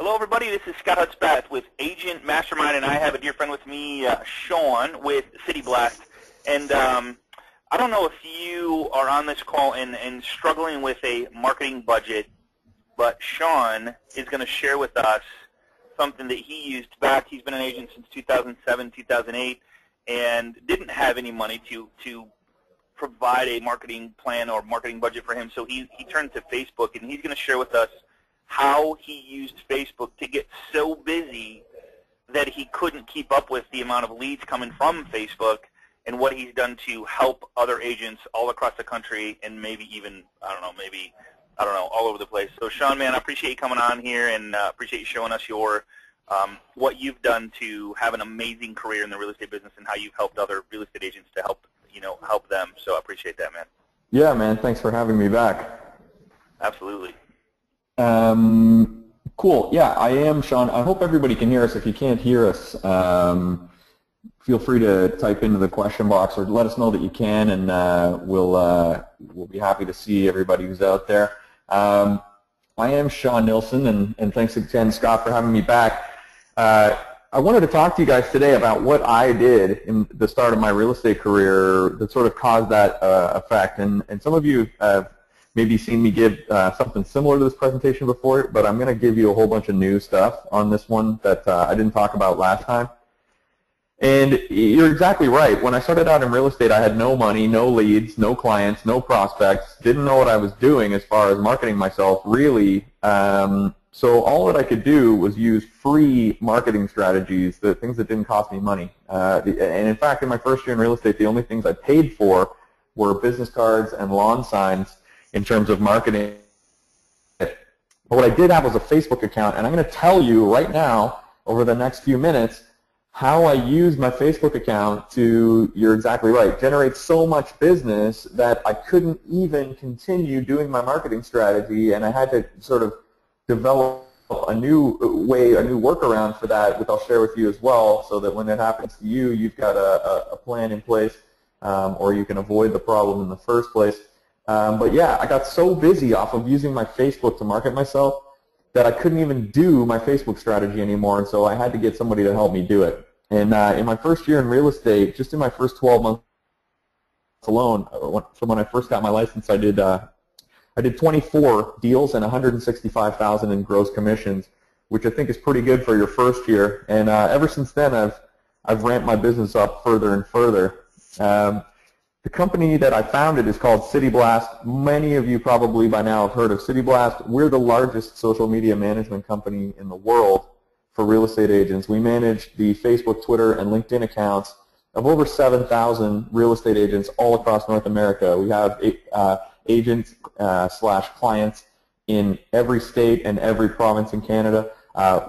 Hello, everybody. This is Scott Hudspeth with Agent Mastermind, and I have a dear friend with me, Sean, with City Blast. And I don't know if you are on this call and struggling with a marketing budget, but Sean is going to share with us something that he used back. He's been an agent since 2007, 2008, and didn't have any money to provide a marketing plan or marketing budget for him. So he turned to Facebook, and he's going to share with us how he used Facebook to get so busy that he couldn't keep up with the amount of leads coming from Facebook, and what he's done to help other agents all across the country and maybe even, all over the place. So Sean, man, I appreciate you coming on here, and appreciate you showing us your what you've done to have an amazing career in the real estate business and how you've helped other real estate agents to help them. So I appreciate that, man. Yeah, man, thanks for having me back. Absolutely. Cool. Yeah, I am Sean. I hope everybody can hear us. If you can't hear us, feel free to type into the question box or let us know that you can, and we'll be happy to see everybody who's out there. I am Sean Nilsson, and thanks again, Scott, for having me back. I wanted to talk to you guys today about what I did in the start of my real estate career that sort of caused that effect. And some of you have maybe seen me give something similar to this presentation before, but I'm going to give you a whole bunch of new stuff on this one that I didn't talk about last time. And you're exactly right. When I started out in real estate, I had no money, no leads, no clients, no prospects, didn't know what I was doing as far as marketing myself, really. So all that I could do was use free marketing strategies, the things that didn't cost me money. And in fact, in my first year in real estate, the only things I paid for were business cards and lawn signs in terms of marketing. But what I did have was a Facebook account, and I'm going to tell you right now, over the next few minutes, how I used my Facebook account to, you're exactly right, generate so much business that I couldn't even continue doing my marketing strategy, and I had to sort of develop a new way, a new workaround for that, which I'll share with you as well, so that when it happens to you, you've got a plan in place, or you can avoid the problem in the first place. But yeah, I got so busy off of using my Facebook to market myself that I couldn't even do my Facebook strategy anymore, and so I had to get somebody to help me do it. And in my first year in real estate, just in my first 12 months alone, from when I first got my license, I did 24 deals and 165,000 in gross commissions, which I think is pretty good for your first year. And ever since then, I've ramped my business up further and further. The company that I founded is called City Blast. Many of you probably by now have heard of City Blast. We're the largest social media management company in the world for real estate agents. We manage the Facebook, Twitter, and LinkedIn accounts of over 7,000 real estate agents all across North America. We have agents slash clients in every state and every province in Canada.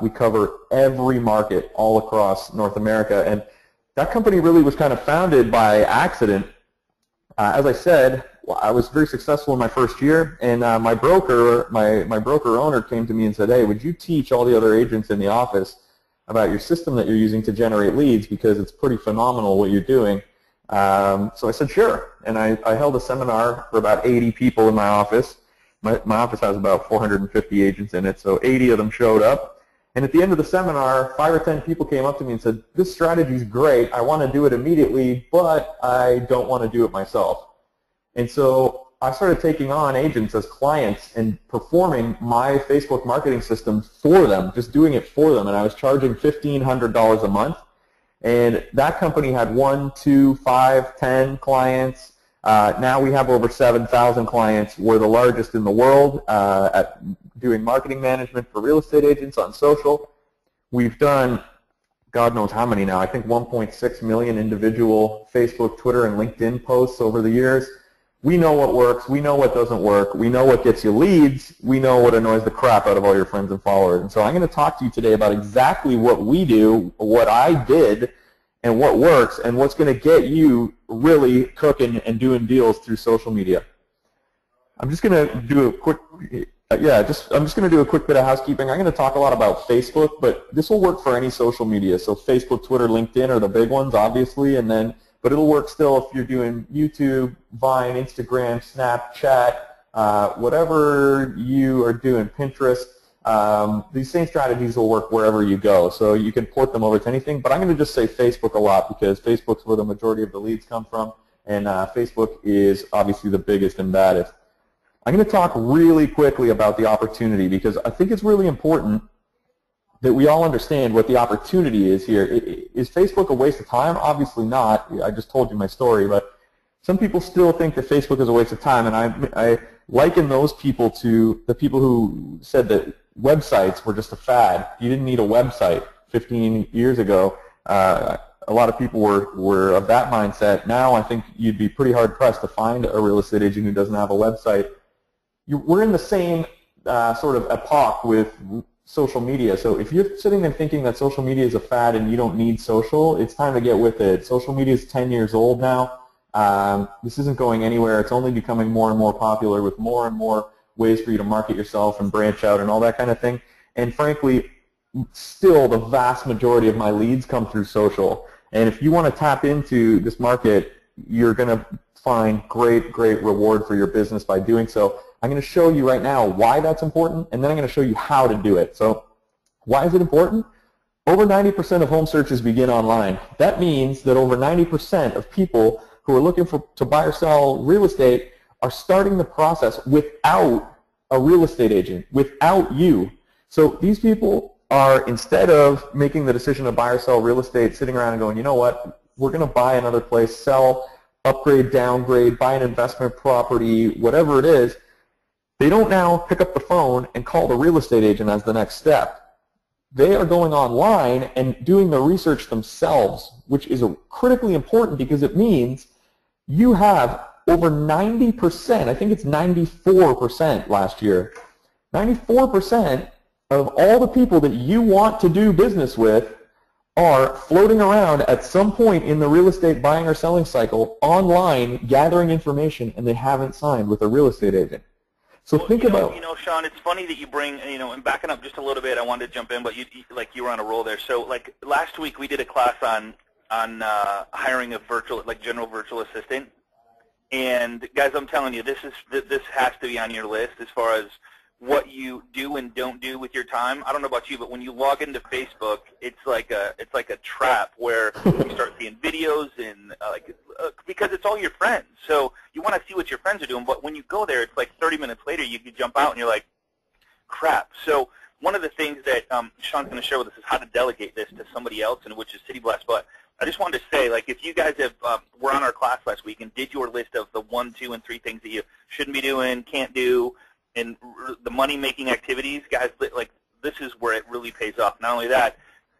We cover every market all across North America. And that company really was kind of founded by accident. As I said, I was very successful in my first year, and my broker owner came to me and said, "Hey, would you teach all the other agents in the office about your system that you're using to generate leads, because it's pretty phenomenal what you're doing?" So I said, "Sure," and I held a seminar for about 80 people in my office. My office has about 450 agents in it, so 80 of them showed up. And at the end of the seminar, 5 or 10 people came up to me and said, "This strategy is great. I want to do it immediately, but I don't want to do it myself." And so I started taking on agents as clients and performing my Facebook marketing system for them, just doing it for them. And I was charging $1,500 a month. And that company had 1, 2, 5, 10 clients. Now we have over 7,000 clients. We're the largest in the world at doing marketing management for real estate agents on social. We've done God knows how many now. I think 1.6 million individual Facebook, Twitter, and LinkedIn posts over the years. We know what works. We know what doesn't work. We know what gets you leads. We know what annoys the crap out of all your friends and followers. And so I'm going to talk to you today about exactly what we do, what I did, and what works, and what's going to get you really cooking and doing deals through social media. I'm just going to do a quick, I'm just going to do a quick bit of housekeeping. I'm going to talk a lot about Facebook, but this will work for any social media. So Facebook, Twitter, LinkedIn are the big ones, obviously, but it'll work still if you're doing YouTube, Vine, Instagram, Snapchat, whatever you are doing, Pinterest. These same strategies will work wherever you go, so you can port them over to anything. But I'm going to just say Facebook a lot because Facebook's where the majority of the leads come from, and Facebook is obviously the biggest and baddest. I'm going to talk really quickly about the opportunity because I think it's really important that we all understand what the opportunity is here. Is Facebook a waste of time? Obviously not. I just told you my story, but some people still think that Facebook is a waste of time, and I liken those people to the people who said that websites were just a fad. You didn't need a website 15 years ago. A lot of people were of that mindset. Now I think you'd be pretty hard-pressed to find a real estate agent who doesn't have a website. We're in the same sort of epoch with social media. So if you're sitting there thinking that social media is a fad and you don't need social, it's time to get with it. Social media is 10 years old now. This isn't going anywhere. It's only becoming more and more popular with more and more ways for you to market yourself and branch out and all that kind of thing. And frankly, still the vast majority of my leads come through social. And if you want to tap into this market, you're going to find great reward for your business by doing so. I'm going to show you right now why that's important, and then I'm going to show you how to do it. So why is it important? Over 90% of home searches begin online. That means that over 90% of people who are looking to buy or sell real estate are starting the process without a real estate agent, without you. So these people are, instead of making the decision to buy or sell real estate, sitting around and going, you know what, we're going to buy another place, sell, upgrade, downgrade, buy an investment property, whatever it is, they don't now pick up the phone and call the real estate agent as the next step. They are going online and doing the research themselves, which is critically important because it means you have over 90%, I think it's 94% last year, 94% of all the people that you want to do business with are floating around at some point in the real estate buying or selling cycle online gathering information, and they haven't signed with a real estate agent. So think about... You know, Sean, it's funny that you bring, and backing up just a little bit, I wanted to jump in, but you were on a roll there. So, like, last week we did a class on hiring a general virtual assistant. And, guys, I'm telling you, this has to be on your list as far as what you do and don't do with your time. I don't know about you, but when you log into Facebook, it's like a trap where you start seeing videos and because it's all your friends. So you want to see what your friends are doing, but when you go there, it's like 30 minutes later you can jump out and you're like, crap. So one of the things that Sean's going to share with us is how to delegate this to somebody else, and which is City Blast. But I just wanted to say, like, if you guys were on our class last week and did your list of the 1, 2, and 3 things that you shouldn't be doing, can't do, and the money-making activities, guys, like, this is where it really pays off. Not only that,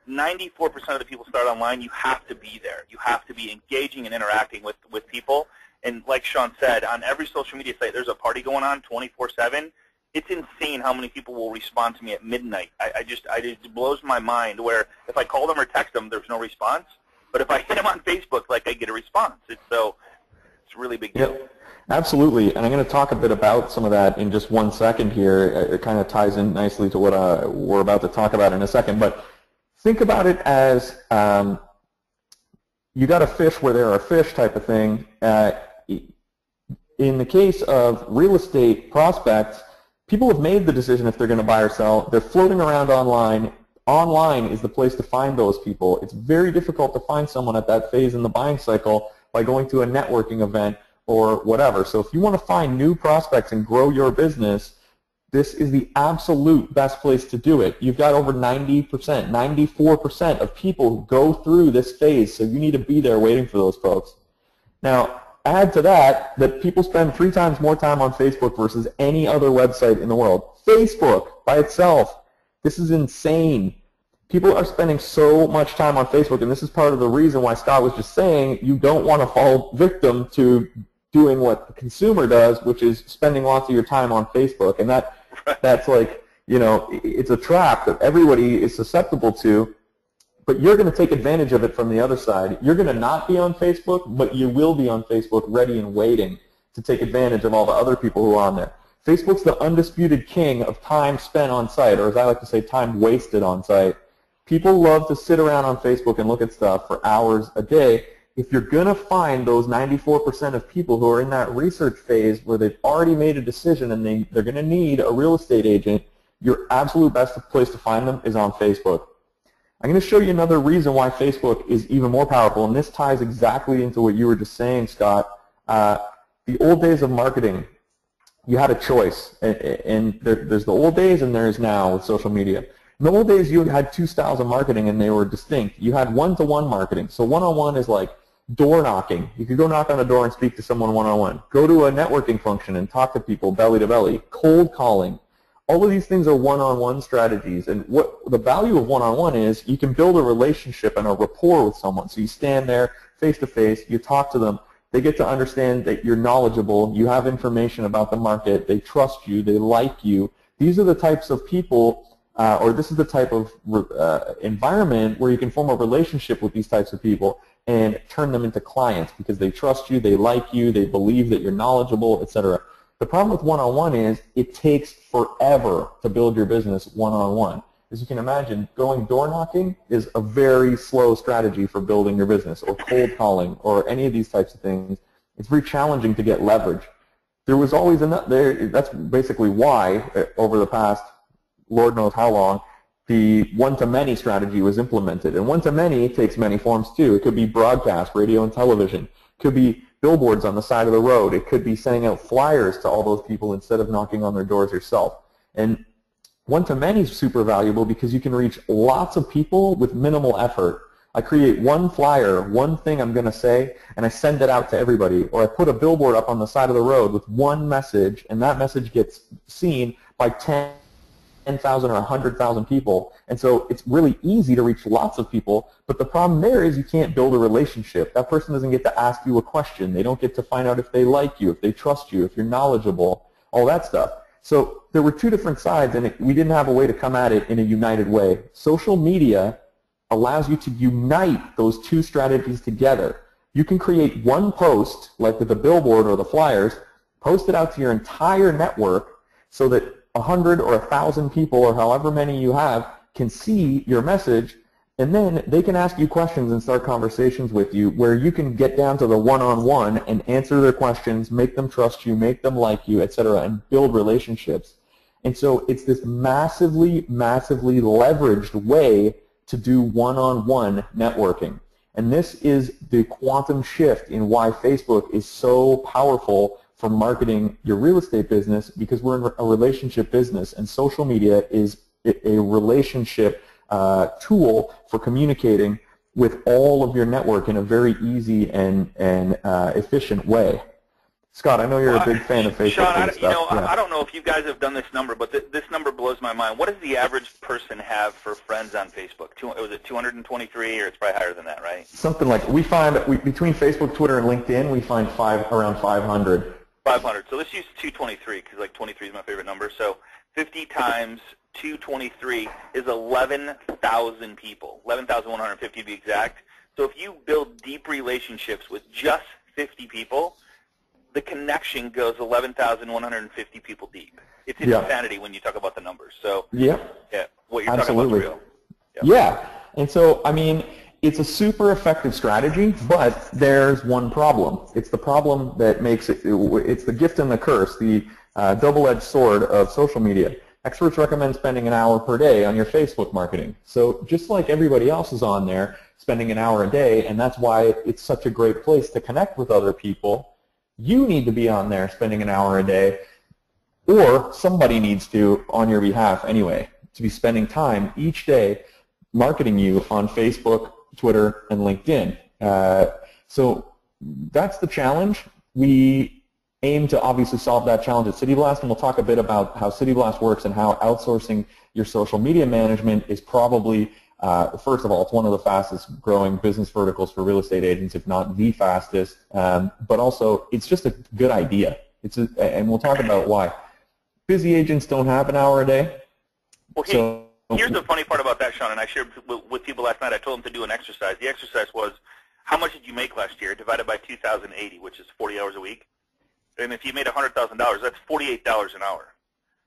94% of the people start online. You have to be there. You have to be engaging and interacting with people. And like Sean said, on every social media site, there's a party going on 24/7. It's insane how many people will respond to me at midnight. It blows my mind where if I call them or text them, there's no response. But if I hit them on Facebook, like, I get a response. It's a really big deal. Yep. Absolutely, and I'm going to talk a bit about some of that in just 1 second here. It kind of ties in nicely to what we're about to talk about in a second. But think about it as you got to fish where there are fish type of thing. In the case of real estate prospects, people have made the decision if they're going to buy or sell. They're floating around online. Online is the place to find those people. It's very difficult to find someone at that phase in the buying cycle by going to a networking event or whatever. So if you want to find new prospects and grow your business, this is the absolute best place to do it. You've got over 90%, 94% of people who go through this phase, so you need to be there waiting for those folks. Now, add to that people spend 3 times more time on Facebook versus any other website in the world. Facebook by itself, this is insane. People are spending so much time on Facebook, and this is part of the reason why Scott was just saying you don't want to fall victim to doing what the consumer does, which is spending lots of your time on Facebook. And that's like, it's a trap that everybody is susceptible to, but you're going to take advantage of it from the other side. You're going to not be on Facebook, but you will be on Facebook ready and waiting to take advantage of all the other people who are on there. Facebook's the undisputed king of time spent on site, or as I like to say, time wasted on site. People love to sit around on Facebook and look at stuff for hours a day. If you're going to find those 94% of people who are in that research phase where they've already made a decision and they're going to need a real estate agent, your absolute best place to find them is on Facebook. I'm going to show you another reason why Facebook is even more powerful, and this ties exactly into what you were just saying, Scott. The old days of marketing, you had a choice, and there's the old days and there's now with social media. In the old days, you had two styles of marketing, and they were distinct. You had one-to-one marketing. So one-on-one is like door knocking. You could go knock on a door and speak to someone one-on-one. Go to a networking function and talk to people belly-to-belly. Cold calling. All of these things are one-on-one strategies, and what the value of one-on-one is, you can build a relationship and a rapport with someone. So you stand there face-to-face, you talk to them, they get to understand that you're knowledgeable, you have information about the market, they trust you, they like you. These are the types of people, or this is the type of environment where you can form a relationship with these types of people and turn them into clients because they trust you, they like you, they believe that you're knowledgeable, etc. The problem with one-on-one is it takes forever to build your business one-on-one. As you can imagine, going door knocking is a very slow strategy for building your business, or cold calling, or any of these types of things. It's very challenging to get leverage. There was always enough there. That's basically why, over the past, Lord knows how long, the one-to-many strategy was implemented. And one-to-many takes many forms too. It could be broadcast, radio and television. It could be billboards on the side of the road. It could be sending out flyers to all those people instead of knocking on their doors yourself. And one-to-many is super valuable because you can reach lots of people with minimal effort. I create one flyer, one thing I'm going to say, and I send it out to everybody. Or I put a billboard up on the side of the road with one message, and that message gets seen by 10,000 or 100,000 people. And so it's really easy to reach lots of people, but the problem there is you can't build a relationship. That person doesn't get to ask you a question. They don't get to find out if they like you, if they trust you, if you're knowledgeable, all that stuff. So there were two different sides, and we didn't have a way to come at it in a united way. Social media allows you to unite those two strategies together. You can create one post, like with the billboard or the flyers, post it out to your entire network so that 100 or 1,000 people, or however many you have, can see your message, and then they can ask you questions and start conversations with you where you can get down to the one-on-one and answer their questions, make them trust you, make them like you, etc., and build relationships. And so it's this massively, massively leveraged way to do one-on-one networking. And this is the quantum shift in why Facebook is so powerful for marketing your real estate business, because we're in a relationship business, and social media is a relationship tool for communicating with all of your network in a very easy and efficient way. Scott, I know you're a big fan of Facebook. Sean, I don't know if you guys have done this number, but this number blows my mind. What does the average person have for friends on Facebook? Was it 223, or it's probably higher than that, right? Something like between Facebook, Twitter, and LinkedIn, we find around 500. 500. So let's use 223 because like 23 is my favorite number. So 50 times 223 is 11,000 people, 11,150 to be exact. So if you build deep relationships with just 50 people, the connection goes 11,150 people deep. It's insanity when you talk about the numbers. So what you're talking about is real. Yeah, and so I mean, it's a super effective strategy, but there's one problem. It's the problem that makes it. It's the gift and the curse, the double-edged sword of social media. Experts recommend spending an hour per day on your Facebook marketing. So just like everybody else is on there, spending an hour a day, and that's why it's such a great place to connect with other people, you need to be on there spending an hour a day, or somebody needs to on your behalf anyway, to be spending time each day marketing you on Facebook, Twitter, and LinkedIn. So that's the challenge. We aim to obviously solve that challenge at City Blast, and we'll talk a bit about how City Blast works and how outsourcing your social media management is probably, first of all, it's one of the fastest growing business verticals for real estate agents, if not the fastest, but also it's just a good idea. And we'll talk about why. Busy agents don't have an hour a day. Okay. Here's the funny part about that, Sean, and I shared with people last night. I told them to do an exercise. The exercise was, how much did you make last year divided by 2,080, which is 40 hours a week? And if you made $100,000, that's $48 an hour.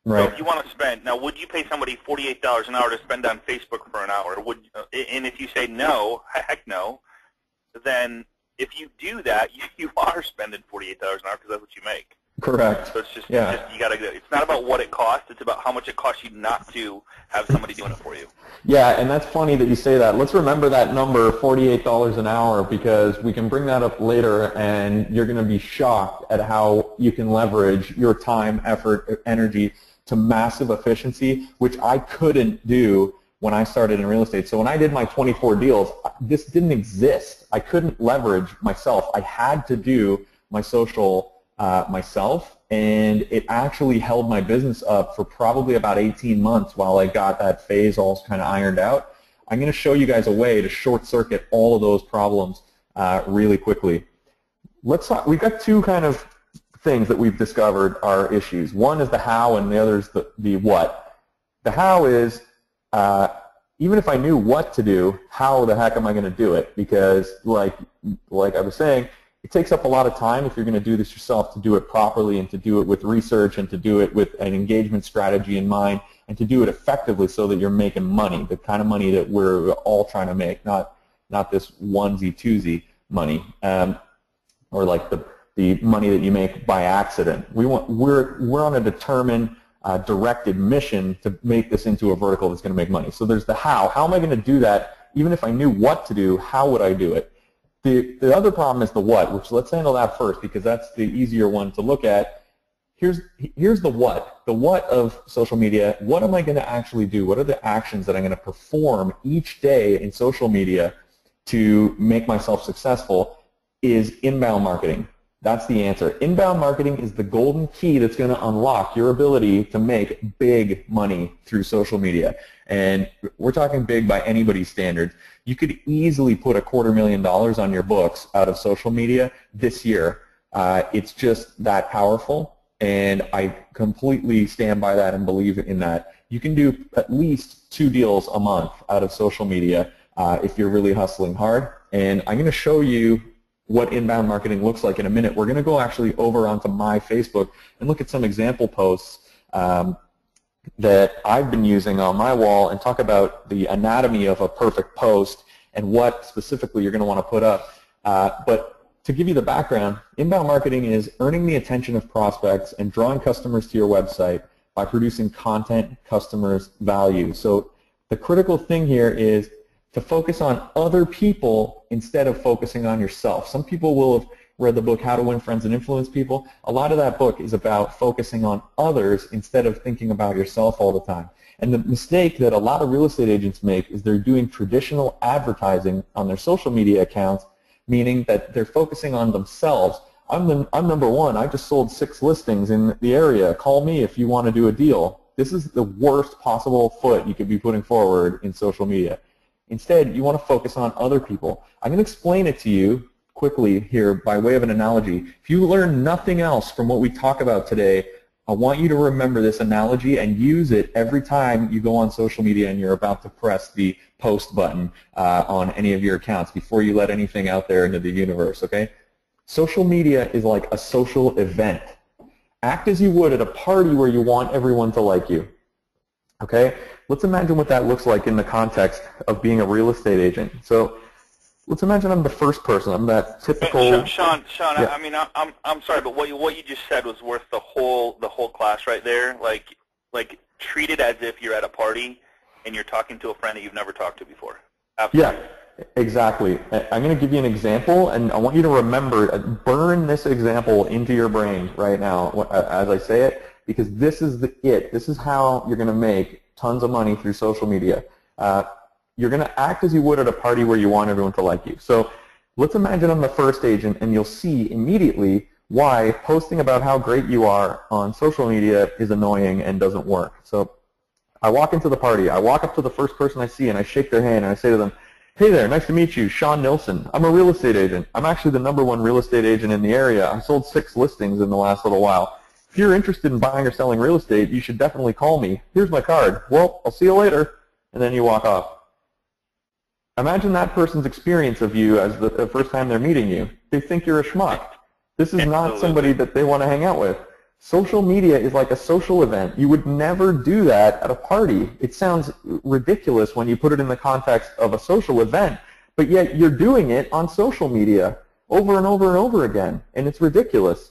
Right. So if you want to spend, now would you pay somebody $48 an hour to spend on Facebook for an hour? And if you say no, heck no, then if you do that, you are spending $48 an hour because that's what you make. Correct. So it's just, Yeah. you gotta. It's not about what it costs. It's about how much it costs you not to have somebody doing it for you. Yeah, and that's funny that you say that. Let's remember that number, $48 an hour, because we can bring that up later, and you're going to be shocked at how you can leverage your time, effort, energy to massive efficiency, which I couldn't do when I started in real estate. So when I did my 24 deals, this didn't exist. I couldn't leverage myself. I had to do my social myself, and it actually held my business up for probably about 18 months while I got that phase all kind of ironed out. I'm going to show you guys a way to short circuit all of those problems really quickly. Let's talk. We've got two kind of things that we've discovered are issues. One is the how, and the other is the what. The how is even if I knew what to do, how the heck am I going to do it? Because like I was saying, it takes up a lot of time if you're going to do this yourself to do it properly and to do it with research and to do it with an engagement strategy in mind and to do it effectively so that you're making money, the kind of money that we're all trying to make, not this onesie-twosie money or like the money that you make by accident. We're on a determined, directed mission to make this into a vertical that's going to make money. So there's the how. How am I going to do that? Even if I knew what to do, how would I do it? The other problem is the what, which let's handle that first because that's the easier one to look at. Here's the what. The what of social media. What am I going to actually do? What are the actions that I'm going to perform each day in social media to make myself successful is inbound marketing. That's the answer. Inbound marketing is the golden key that's going to unlock your ability to make big money through social media. And we're talking big by anybody's standards. You could easily put $250,000 on your books out of social media this year. It's just that powerful, and I completely stand by that and believe in that. You can do at least 2 deals a month out of social media if you're really hustling hard. And I'm going to show you what inbound marketing looks like in a minute. We're going to go actually over onto my Facebook and look at some example posts that I've been using on my wall and talk about the anatomy of a perfect post and what specifically you're going to want to put up. But to give you the background, inbound marketing is earning the attention of prospects and drawing customers to your website by producing content customers value. So the critical thing here is to focus on other people instead of focusing on yourself. Some people will have read the book How to Win Friends and Influence People. A lot of that book is about focusing on others instead of thinking about yourself all the time. And the mistake that a lot of real estate agents make is they're doing traditional advertising on their social media accounts, meaning that they're focusing on themselves. I'm number one. I just sold 6 listings in the area. Call me if you want to do a deal. This is the worst possible foot you could be putting forward in social media. Instead, you want to focus on other people. I'm going to explain it to you quickly here by way of an analogy. If you learn nothing else from what we talk about today, I want you to remember this analogy and use it every time you go on social media and you're about to press the post button on any of your accounts before you let anything out there into the universe, okay? Social media is like a social event. Act as you would at a party where you want everyone to like you, okay? Let's imagine what that looks like in the context of being a real estate agent. So let's imagine I'm the first person. I'm that typical. Sean, yeah. I mean, I'm sorry, but what you just said was worth the whole class right there. Like treat it as if you're at a party and you're talking to a friend that you've never talked to before. Absolutely. Yeah, exactly. I'm going to give you an example, and I want you to remember, burn this example into your brain right now as I say it, because this is it. This is how you're going to make tons of money through social media. You're going to act as you would at a party where you want everyone to like you. So let's imagine I'm the first agent, and you'll see immediately why posting about how great you are on social media is annoying and doesn't work. So I walk into the party. I walk up to the first person I see, and I shake their hand, and I say to them, "Hey there, nice to meet you, Sean Nilsson. I'm a real estate agent. I'm actually the #1 real estate agent in the area. I sold 6 listings in the last little while. If you're interested in buying or selling real estate, you should definitely call me. Here's my card. Well, I'll see you later." And then you walk off. Imagine that person's experience of you as the first time they're meeting you. They think you're a schmuck. This is not somebody that they want to hang out with. Social media is like a social event. You would never do that at a party. It sounds ridiculous when you put it in the context of a social event, but yet you're doing it on social media over and over and over again, and it's ridiculous.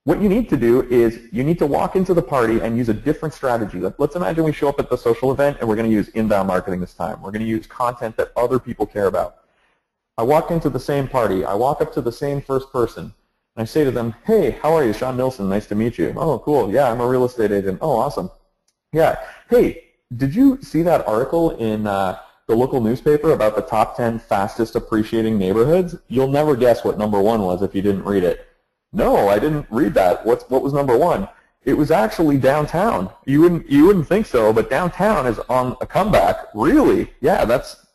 what you need to do is you need to walk into the party and use a different strategy. Let's imagine we show up at the social event and we're going to use inbound marketing this time. We're going to use content that other people care about. I walk into the same party. I walk up to the same first person, and I say to them, hey, how are you? Sean Nilsson, nice to meet you. Oh, cool. Yeah, I'm a real estate agent. Oh, awesome. Yeah. Hey, did you see that article in the local newspaper about the top 10 fastest appreciating neighborhoods? You'll never guess what number one was if you didn't read it. No, I didn't read that. What was number one? It was actually downtown. You wouldn't think so, but downtown is on a comeback. Really? Yeah, that's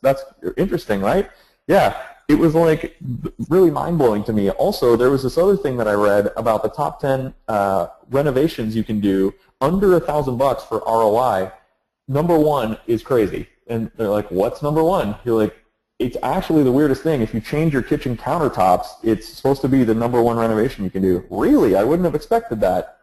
interesting, right? Yeah, it was like really mind-blowing to me. Also, there was this other thing that I read about the top 10 renovations you can do under $1,000 for ROI. Number one is crazy. And they're like, what's number one? You're like, it's actually the weirdest thing. If you change your kitchen countertops, it's supposed to be the number one renovation you can do. Really? I wouldn't have expected that.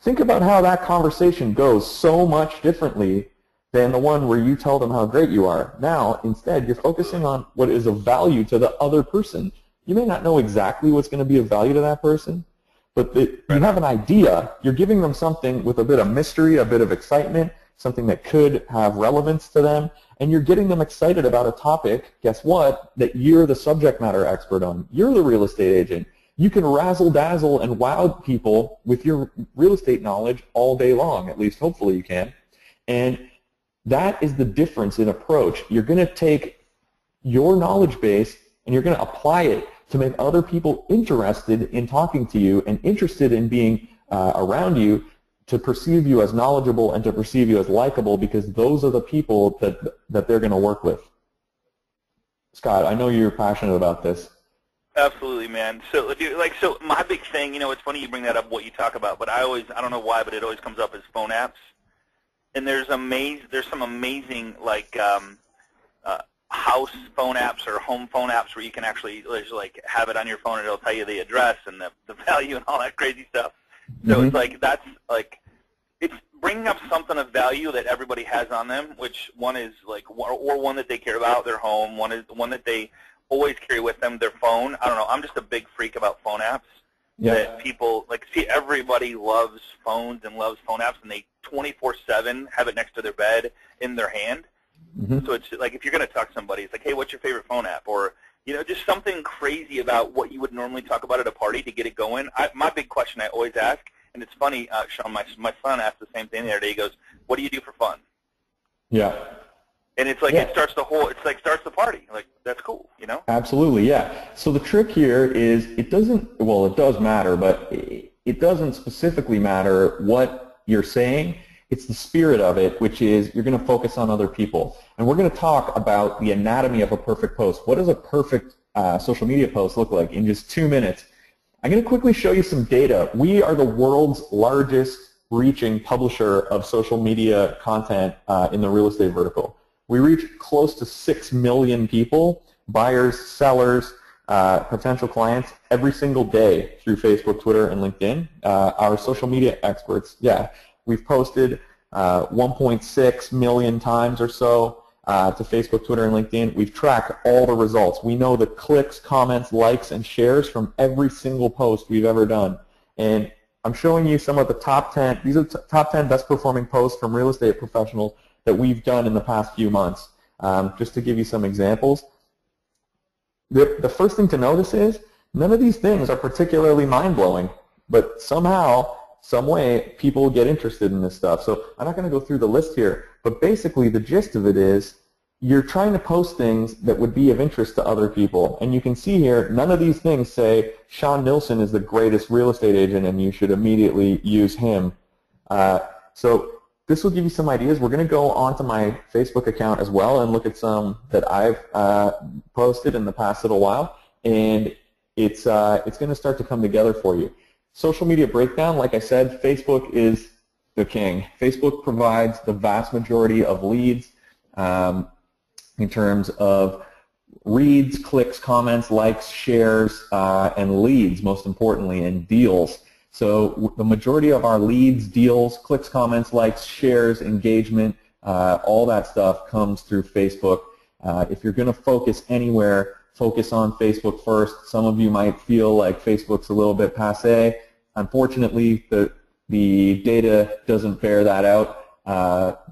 Think about how that conversation goes so much differently than the one where you tell them how great you are. Now, instead, you're focusing on what is of value to the other person. You may not know exactly what's going to be of value to that person, but you have an idea. You're giving them something with a bit of mystery, a bit of excitement, something that could have relevance to them, and you're getting them excited about a topic, guess what, that you're the subject matter expert on. You're the real estate agent. You can razzle-dazzle and wow people with your real estate knowledge all day long, at least hopefully you can. And that is the difference in approach. You're going to take your knowledge base and you're going to apply it to make other people interested in talking to you and interested in being around you, to perceive you as knowledgeable and to perceive you as likable, because those are the people that they're going to work with. Scott, I know you're passionate about this. Absolutely, man. So, so my big thing, it's funny you bring that up, what you talk about, but I don't know why, but it always comes up as phone apps. And there's some amazing house phone apps or home phone apps where you can actually have it on your phone and it'll tell you the address and the value and all that crazy stuff. So it's it's bringing up something of value that everybody has on them, which one is or one that they care about, their home, one is the one that they always carry with them, their phone. I don't know, I'm just a big freak about phone apps. Yeah. That people, everybody loves phones and loves phone apps, and they 24/7 have it next to their bed in their hand. So it's like, if you're going to talk to somebody, it's like, hey, what's your favorite phone app? Or, just something crazy about what you would normally talk about at a party to get it going. My big question I always ask, and it's funny, Sean, my son asked the same thing the other day. He goes, what do you do for fun? Yeah. And it's like, it starts the party. Like, that's cool, Absolutely, yeah. So the trick here is it does matter, but it doesn't specifically matter what you're saying. It's the spirit of it, which is you're going to focus on other people. And we're going to talk about the anatomy of a perfect post. What does a perfect social media post look like in just 2 minutes? I'm going to quickly show you some data. We are the world's largest reaching publisher of social media content in the real estate vertical. We reach close to 6 million people, buyers, sellers, potential clients, every single day through Facebook, Twitter, and LinkedIn. Our social media experts, we've posted 1.6 million times or so to Facebook, Twitter, and LinkedIn. We've tracked all the results. We know the clicks, comments, likes, and shares from every single post we've ever done. And I'm showing you some of the top 10. These are the top 10 best performing posts from real estate professionals that we've done in the past few months. Just to give you some examples. The first thing to notice is none of these things are particularly mind-blowing, but somehow, some way, people get interested in this stuff. So I'm not going to go through the list here, but basically the gist of it is you're trying to post things that would be of interest to other people. And you can see here, none of these things say Sean Nilsson is the greatest real estate agent and you should immediately use him. So this will give you some ideas. We're going to go onto my Facebook account as well and look at some that I've posted in the past little while. And it's going to start to come together for you. Social media breakdown, like I said, Facebook is the king. Facebook provides the vast majority of leads in terms of reads, clicks, comments, likes, shares, and leads, most importantly, and deals. So the majority of our leads, deals, clicks, comments, likes, shares, engagement, all that stuff comes through Facebook. If you're going to focus anywhere, focus on Facebook first. Some of you might feel like Facebook's a little bit passé. unfortunately, the data doesn't bear that out.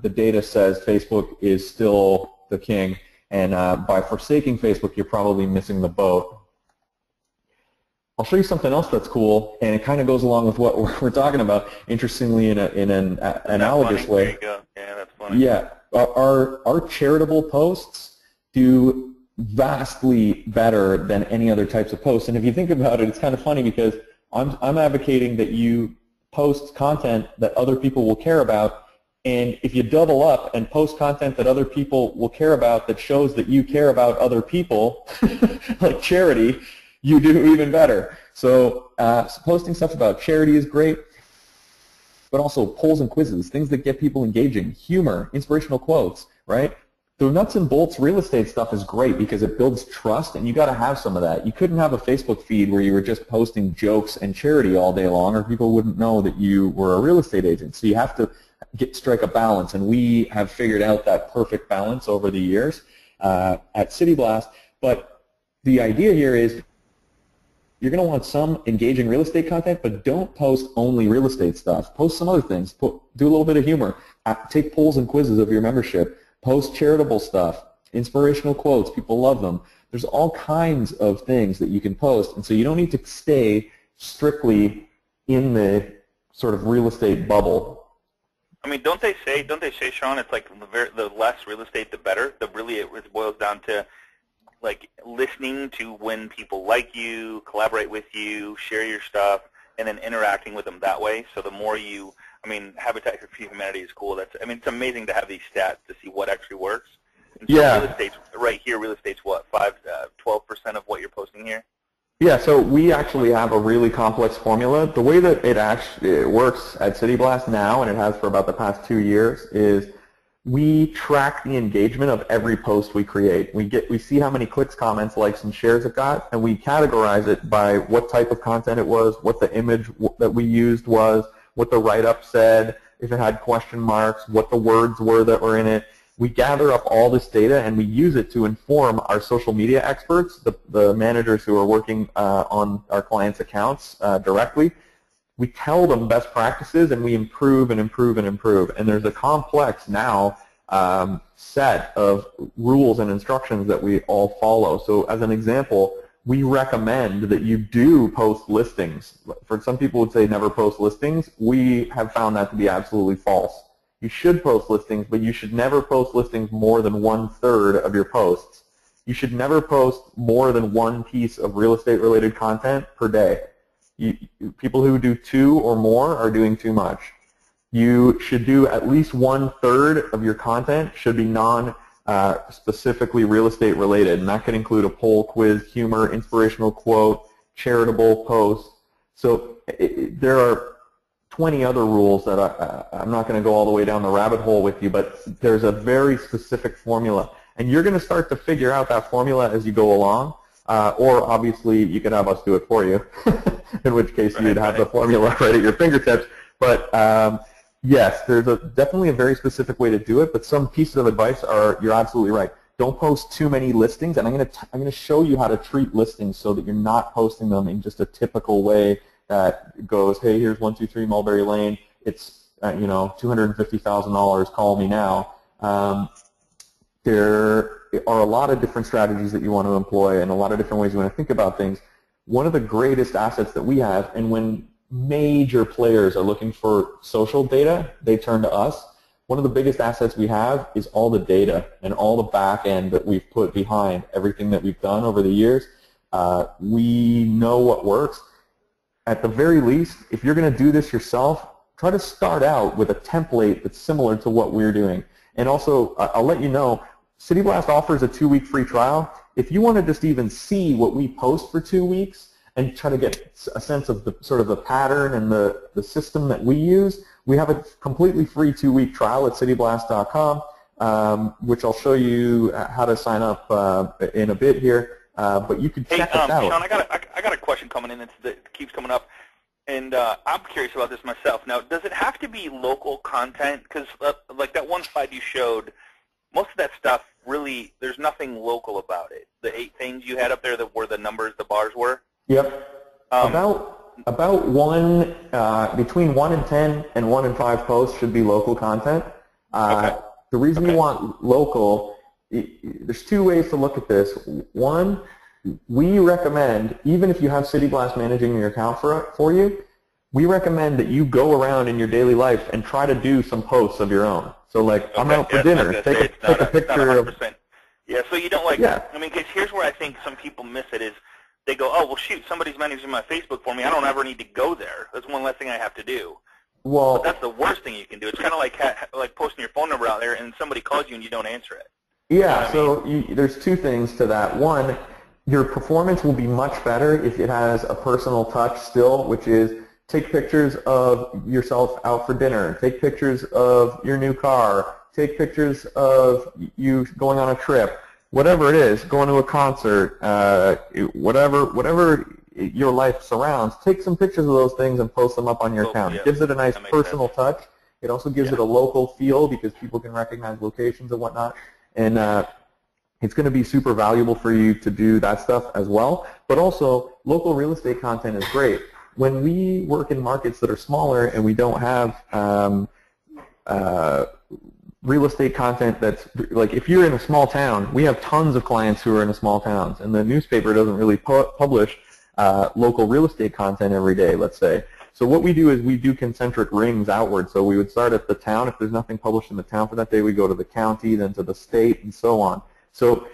The data says Facebook is still the king, and by forsaking Facebook, you're probably missing the boat. I'll show you something else that's cool, and it kind of goes along with what we're talking about, interestingly in an analogous way. There you go. Yeah, that's funny. Yeah, our charitable posts do vastly better than any other types of posts. And if you think about it, it's kind of funny because I'm advocating that you post content that other people will care about, and if you double up and post content that other people will care about that shows that you care about other people, like charity, you do even better. So posting stuff about charity is great, but also polls and quizzes, things that get people engaging, humor, inspirational quotes, right? The nuts and bolts real estate stuff is great because it builds trust, and you got to have some of that. You couldn't have a Facebook feed where you were just posting jokes and charity all day long, or people wouldn't know that you were a real estate agent. So you have to strike a balance, and we have figured out that perfect balance over the years at City Blast. But the idea here is you're going to want some engaging real estate content, but don't post only real estate stuff. Post some other things. Do a little bit of humor. Take polls and quizzes of your membership. Post charitable stuff, inspirational quotes. People love them. There's all kinds of things that you can post, and so you don't need to stay strictly in the sort of real estate bubble. I mean, don't they say, Sean, it's like the less real estate, the better? Really, it boils down to like listening to when people like you, collaborate with you, share your stuff, and then interacting with them that way. So the more you, I mean, Habitat for Humanity is cool. I mean, it's amazing to have these stats to see what actually works. And so yeah. Real estate's, right here, real estate's what, 12% of what you're posting here? Yeah, so we actually have a really complex formula. The way that it works at City Blast now, and it has for about the past 2 years, is we track the engagement of every post we create. We see how many clicks, comments, likes, and shares it got, and we categorize it by what type of content it was, what the image that we used was, what the write-up said, if it had question marks, what the words were that were in it. We gather up all this data and we use it to inform our social media experts, the managers who are working on our clients' accounts directly. We tell them best practices, and we improve and improve and improve. And there's a complex now set of rules and instructions that we all follow. So as an example, we recommend that you do post listings. For some people would say never post listings. We have found that to be absolutely false. You should post listings, but you should never post listings more than 1/3 of your posts. You should never post more than one piece of real estate related content per day. People who do 2 or more are doing too much. You should do at least 1/3 of your content should be specifically real estate related, and that could include a poll, quiz, humor, inspirational quote, charitable post. So there are 20 other rules that I'm not going to go all the way down the rabbit hole with you, but there's a very specific formula, and you're going to start to figure out that formula as you go along, or obviously you could have us do it for you, in which case you'd have the formula right at your fingertips. But yes, there's definitely a very specific way to do it, but some pieces of advice are, you're absolutely right. Don't post too many listings, and I'm going to show you how to treat listings so that you're not posting them in just a typical way that goes, hey, here's 123 Mulberry Lane. It's $250,000. Call me now. There are a lot of different strategies that you want to employ, and a lot of different ways you want to think about things. One of the greatest assets that we have, and when major players are looking for social data, they turn to us. One of the biggest assets we have is all the data and all the back end that we've put behind everything that we've done over the years. We know what works. At the very least, if you're going to do this yourself, try to start out with a template that's similar to what we're doing. And also, I'll let you know, City Blast offers a 2-week free trial. If you want to just even see what we post for 2 weeks and try to get a sense of the sort of the pattern and the system that we use, we have a completely free 2-week trial at cityblast.com, which I'll show you how to sign up in a bit here. But you can check us out. Sean, I got a question coming in that keeps coming up, and I'm curious about this myself. Now, does it have to be local content? Because like that one slide you showed, most of that stuff really, there's nothing local about it. The 8 things you had up there that were the numbers, the bars were. Yep. About about between 1 and 10 and 1 and 5 posts should be local content. Okay. The reason you want local, there's two ways to look at this. One, we recommend, even if you have City Blast managing your account for you, we recommend that you go around in your daily life and try to do some posts of your own. So like, I'm out for dinner, take a picture of... Yeah, so you don't like, yeah. I mean, because here's where I think some people miss it is they go, oh, well, shoot, somebody's managing my Facebook for me. I don't ever need to go there. That's one less thing I have to do. Well, but that's the worst thing you can do. It's kind of like posting your phone number out there and somebody calls you and you don't answer it. Yeah, so there's two things to that. One, your performance will be much better if it has a personal touch still, which is take pictures of yourself out for dinner, take pictures of your new car, take pictures of you going on a trip, whatever it is, going to a concert, whatever your life surrounds, take some pictures of those things and post them up on your account. It gives it a nice personal touch. It also gives it a local feel because people can recognize locations and whatnot. And it's going to be super valuable for you to do that stuff as well. But also, local real estate content is great. When we work in markets that are smaller and we don't have real estate content that's, like if you're in a small town, we have tons of clients who are in small towns, and the newspaper doesn't really publish local real estate content every day, let's say. So what we do is we do concentric rings outward. So we would start at the town. If there's nothing published in the town for that day, we go to the county, then to the state, and so on. So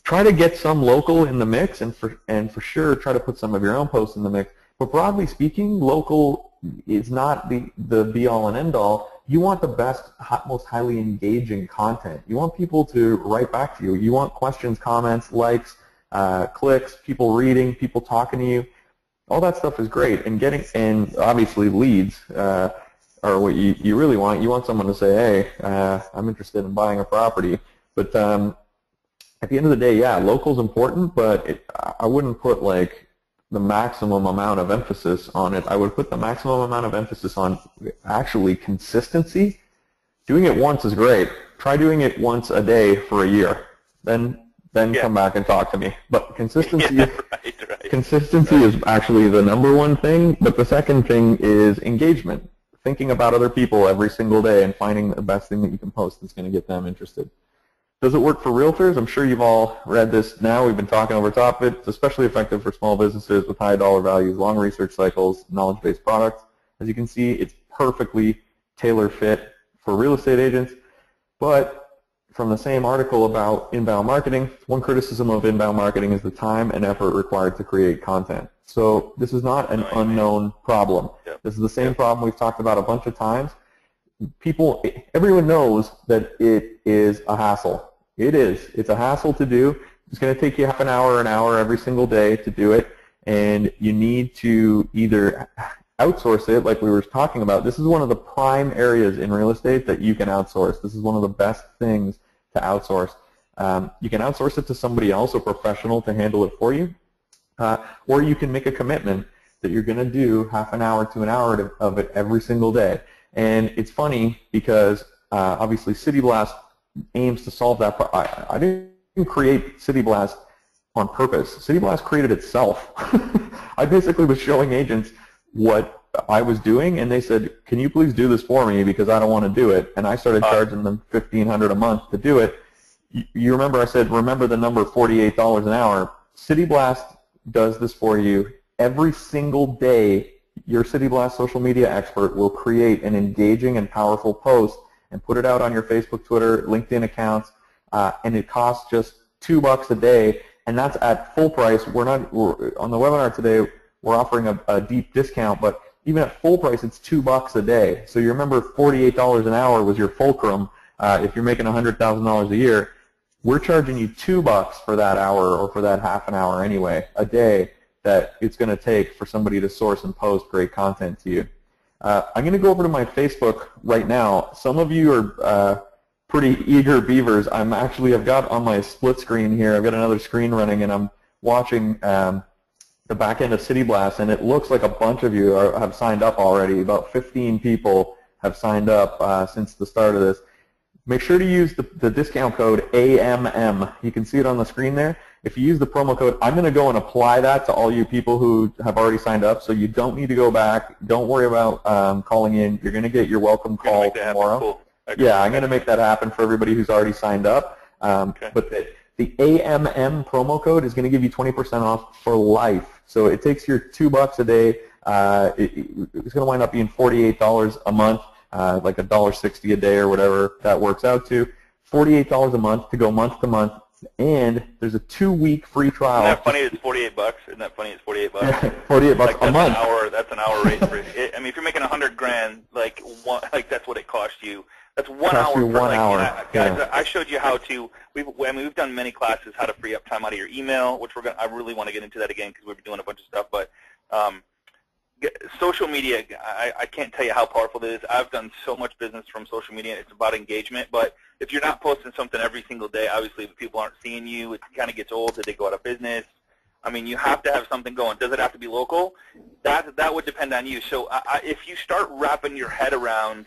try to get some local in the mix, and for sure try to put some of your own posts in the mix. But broadly speaking, local is not the be-all and end-all. You want the best, most highly engaging content. You want people to write back to you. You want questions, comments, likes, clicks, people reading, people talking to you. All that stuff is great. And obviously leads are what you really want. You want someone to say, hey, I'm interested in buying a property. But at the end of the day, yeah, local's important, but I wouldn't put like the maximum amount of emphasis on it. I would put the maximum amount of emphasis on actually consistency. Doing it once is great. Try doing it once a day for a year. Then come back and talk to me. But consistency, consistency is actually the number one thing. But the second thing is engagement. Thinking about other people every single day and finding the best thing that you can post that's going to get them interested. Does it work for realtors? I'm sure you've all read this now. We've been talking over top of it. It's especially effective for small businesses with high dollar values, long research cycles, knowledge-based products. As you can see, it's perfectly tailor fit for real estate agents. But from the same article about inbound marketing, one criticism of inbound marketing is the time and effort required to create content. So this is not an unknown problem. This is the same problem we've talked about a bunch of times. Everyone knows that it is a hassle. It is. It's a hassle to do. It's going to take you half an hour every single day to do it, and you need to either outsource it, like we were talking about. This is one of the prime areas in real estate that you can outsource. This is one of the best things to outsource. You can outsource it to somebody else, a professional, to handle it for you, or you can make a commitment that you're going to do half an hour to an hour of it every single day. And it's funny because obviously City Blast aims to solve that. I didn't create City Blast on purpose. City Blast created itself. I basically was showing agents what I was doing, and they said, can you please do this for me because I don't want to do it. And I started charging them $1,500 a month to do it. You remember I said, remember the number $48 an hour. City Blast does this for you every single day. Your City Blast social media expert will create an engaging and powerful post and put it out on your Facebook, Twitter, LinkedIn accounts, and it costs just $2 a day, and that's at full price. We're on the webinar today, we're offering a deep discount, but even at full price, it's $2 a day. So you remember $48 an hour was your fulcrum. If you're making $100,000 a year, we're charging you $2 for that hour or for that half an hour anyway, a day, that it's going to take for somebody to source and post great content to you. I'm going to go over to my Facebook right now. Some of you are pretty eager beavers. I've got on my split screen here, I've got another screen running, and I'm watching the back end of City Blast, and it looks like a bunch of you have signed up already. About 15 people have signed up since the start of this. make sure to use the discount code AMM. You can see it on the screen there. If you use the promo code, I'm going to go and apply that to all you people who have already signed up, so you don't need to go back. Don't worry about calling in. You're going to get your welcome call tomorrow. Cool. Yeah, I'm going to make that happen for everybody who's already signed up. But the AMM promo code is going to give you 20% off for life. So it takes your $2 a day. It's going to wind up being $48 a month, like $1.60 a day or whatever that works out to. $48 a month to go month to month, and there's a 2-week free trial. Isn't that funny? It's $48. Isn't that funny? It's $48. $48 like a month. That's an hour rate for it. I mean, if you're making $100,000, like that's what it costs you. That's 1 hour. For 1 hour. Guys, yeah. I showed you how to. We've done many classes how to free up time out of your email, which I really want to get into that again because we've been doing a bunch of stuff. But social media, I can't tell you how powerful it is. I've done so much business from social media. It's about engagement. But if you're not posting something every single day, obviously if people aren't seeing you, it kind of gets old. Did they go out of business? I mean, you have to have something going. Does it have to be local? That would depend on you. So if you start wrapping your head around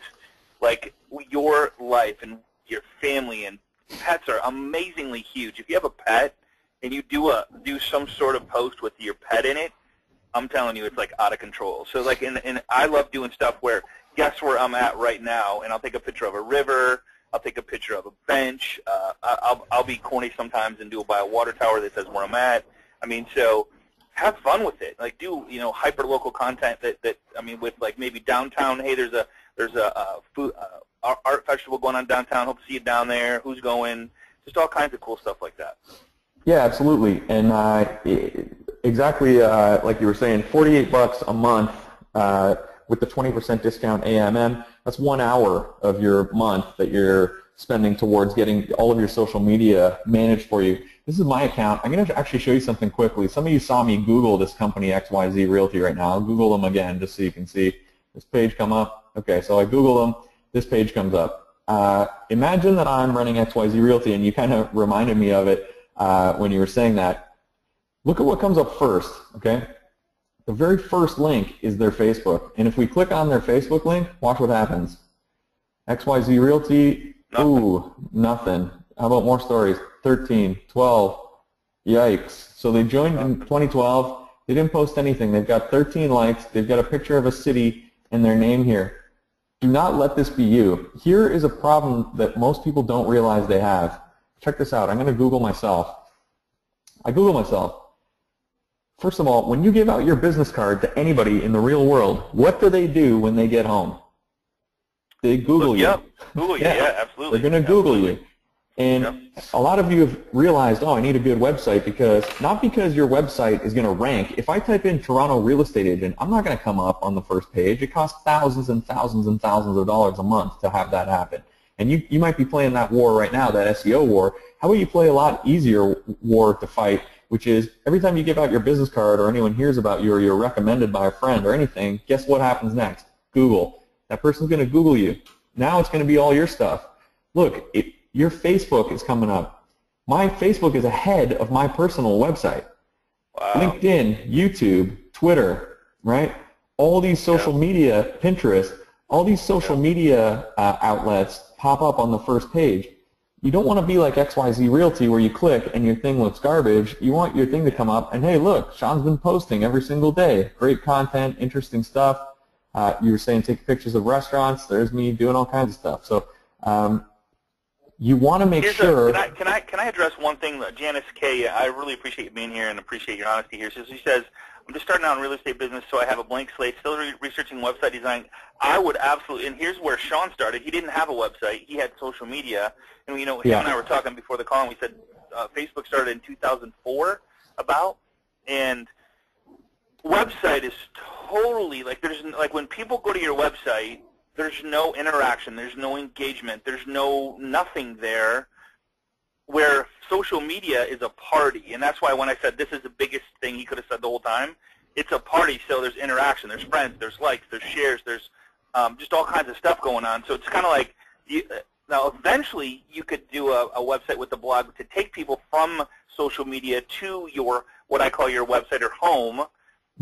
like your life and your family, and pets are amazingly huge. If you have a pet and you do some sort of post with your pet in it, I'm telling you, it's like out of control. So like, and I love doing stuff where guess where I'm at right now, and I'll take a picture of a river. I'll take a picture of a bench. I'll be corny sometimes and do it by a water tower that says where I'm at. I mean, so have fun with it. Like do hyper local content that I mean with like maybe downtown. Hey, there's a food art festival going on downtown. Hope to see you down there. Who's going? Just all kinds of cool stuff like that. Yeah, absolutely. And exactly like you were saying, $48 a month with the 20% discount AMM. That's 1 hour of your month that you're spending towards getting all of your social media managed for you. This is my account. I'm going to actually show you something quickly. Some of you saw me Google this company XYZ Realty right now. I'll Google them again just so you can see this page come up. Okay, so I Google them. This page comes up. Imagine that I'm running XYZ Realty, and you kind of reminded me of it when you were saying that. Look at what comes up first, okay? The very first link is their Facebook. And if we click on their Facebook link, watch what happens. XYZ Realty, ooh, nothing. How about more stories? 13, 12, yikes. So they joined in 2012. They didn't post anything. They've got 13 likes. They've got a picture of a city and their name here. Do not let this be you. Here is a problem that most people don't realize they have. Check this out. I'm going to Google myself. I Google myself. First of all, when you give out your business card to anybody in the real world, what do they do when they get home? They Google you. Yep. Google you, yeah, absolutely. They're going to Google you. And a lot of you have realized, oh, I need a good website because, not because your website is going to rank. If I type in Toronto real estate agent, I'm not going to come up on the first page. It costs thousands and thousands and thousands of dollars a month to have that happen. And you might be playing that war right now, that SEO war. How about you play a lot easier war to fight, which is every time you give out your business card or anyone hears about you or you're recommended by a friend or anything, guess what happens next? Google. That person's going to Google you. Now it's going to be all your stuff. Look, your Facebook is coming up. My Facebook is ahead of my personal website. Wow. LinkedIn, YouTube, Twitter, right? All these social media, Pinterest, all these social media outlets pop up on the first page. You don't want to be like XYZ Realty where you click and your thing looks garbage. You want your thing to come up and, hey, look, Sean's been posting every single day. Great content, interesting stuff. You were saying take pictures of restaurants. There's me doing all kinds of stuff. So you want to make sure. Can I address one thing? Janice K., I really appreciate you being here and appreciate your honesty here. So she says, I'm just starting out in real estate business, so I have a blank slate, still researching website design. I would absolutely, and here's where Sean started. He didn't have a website. He had social media. And, him and I were talking before the call, and we said Facebook started in 2004 about, and website is totally, like when people go to your website, there's no interaction, there's no engagement, there's nothing there, where social media is a party. And that's why when I said this is the biggest thing he could have said the whole time, it's a party, so there's interaction, there's friends, there's likes, there's shares, there's just all kinds of stuff going on. So it's kind of like, now eventually you could do a website with a blog to take people from social media to your, what I call your website or home,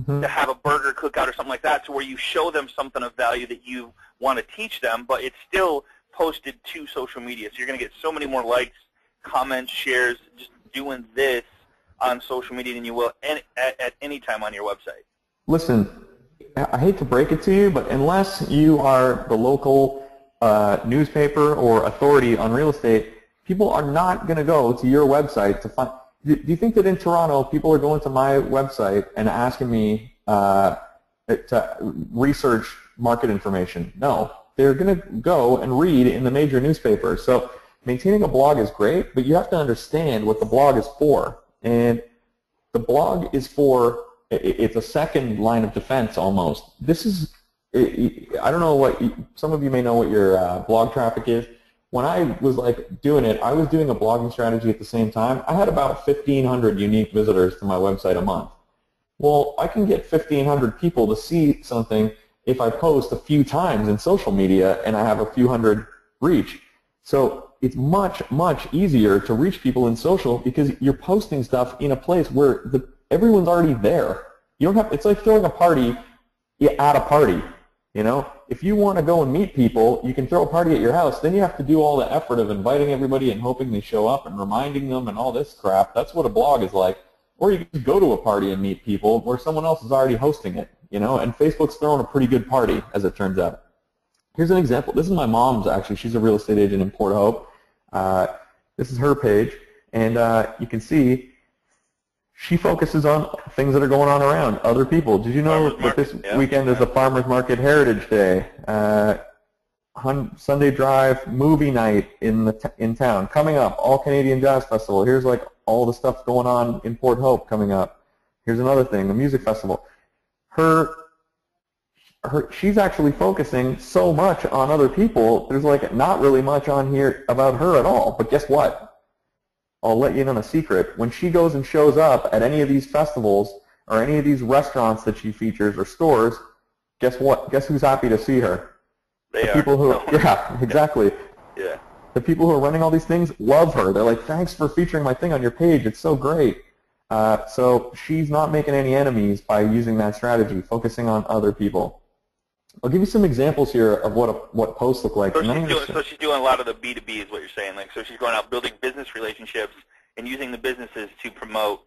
to have a burger cookout or something like that, to where you show them something of value that you want to teach them, but it's still posted to social media. So you're going to get so many more likes, comments, shares, just doing this on social media than you will at any time on your website. Listen, I hate to break it to you, but unless you are the local newspaper or authority on real estate, people are not going to go to your website to find. Do you think that in Toronto, people are going to my website and asking me to research market information? No. They're going to go and read in the major newspapers. So maintaining a blog is great, but you have to understand what the blog is for. And the blog is for, it's a second line of defense almost. This is, I don't know what, some of you may know what your blog traffic is. When I was doing it, I was doing a blogging strategy at the same time. I had about 1,500 unique visitors to my website a month. Well, I can get 1,500 people to see something if I post a few times in social media and I have a few hundred reach. So it's much, much easier to reach people in social because you're posting stuff in a place where everyone's already there. You don't have, it's like throwing a party at a party. You know, if you want to go and meet people, you can throw a party at your house. Then you have to do all the effort of inviting everybody and hoping they show up and reminding them and all this crap. That's what a blog is like. Or you can go to a party and meet people where someone else is already hosting it, you know, and Facebook's throwing a pretty good party, as it turns out. Here's an example. This is my mom's, actually. She's a real estate agent in Port Hope. This is her page, and you can see she focuses on things that are going on around other people. Did you know that this weekend is the Farmers Market Heritage Day? Sunday Drive movie night in town coming up. All Canadian Jazz Festival. Here's all the stuff going on in Port Hope coming up. Here's another thing, the music festival. She's actually focusing so much on other people. There's not really much on here about her at all. But guess what? I'll let you in on a secret. When she goes and shows up at any of these festivals or any of these restaurants that she features or stores, guess what? Guess who's happy to see her? The people who, yeah, exactly. Yeah. The people who are running all these things love her. They're like, thanks for featuring my thing on your page. It's so great. So she's not making any enemies by using that strategy, focusing on other people. I'll give you some examples here of what posts look like. So she's doing a lot of the B2B is what you're saying. So she's going out building business relationships and using the businesses to promote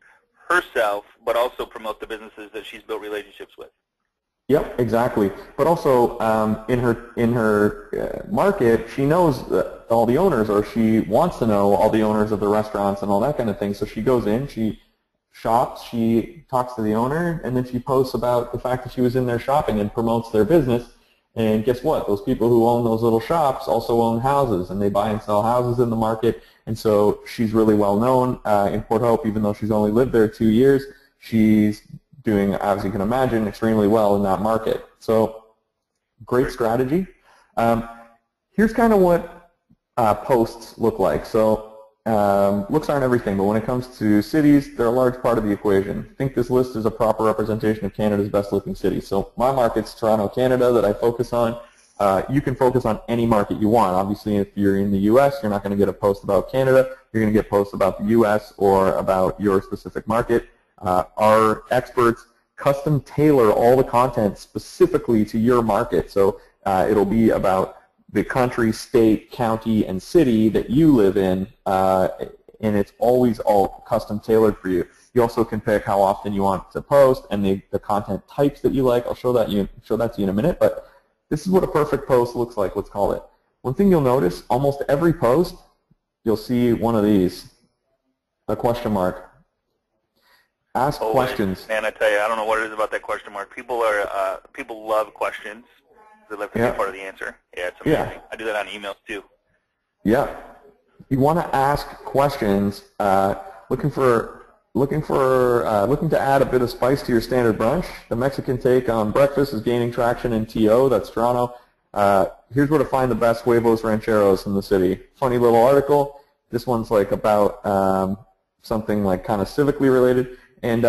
herself, but also promote the businesses that she's built relationships with. Yep, exactly. But also in her market, she knows all the owners, or she wants to know all the owners of the restaurants and all that kind of thing. So she goes in, she shops, she talks to the owner, and then she posts about the fact that she was in there shopping and promotes their business. And guess what? Those people who own those little shops also own houses, and they buy and sell houses in the market. And so she's really well known in Port Hope, even though she's only lived there 2 years. She's doing, as you can imagine, extremely well in that market. So great strategy. Here's kind of what posts look like. So looks aren't everything, but when it comes to cities, they're a large part of the equation. I think this list is a proper representation of Canada's best-looking cities. So my market's Toronto, Canada, that I focus on. You can focus on any market you want. Obviously, if you're in the U.S., you're not going to get a post about Canada. You're going to get posts about the U.S. or about your specific market. Our experts custom tailor all the content specifically to your market. So it'll be about the country, state, county, and city that you live in, and it's always all custom tailored for you. You also can pick how often you want to post and the content types that you like. I'll show that to you in a minute, but this is what a perfect post looks like, let's call it. One thing you'll notice, almost every post, you'll see one of these, a question mark. Ask questions. Man, I tell you, I don't know what it is about that question mark. People love questions. They love to be part of the answer. Yeah, it's amazing. Yeah. I do that on emails too. Yeah. You want to ask questions, looking to add a bit of spice to your standard brunch. The Mexican take on breakfast is gaining traction in TO, that's Toronto. Here's where to find the best huevos rancheros in the city. Funny little article. This one's about something kind of civically related. And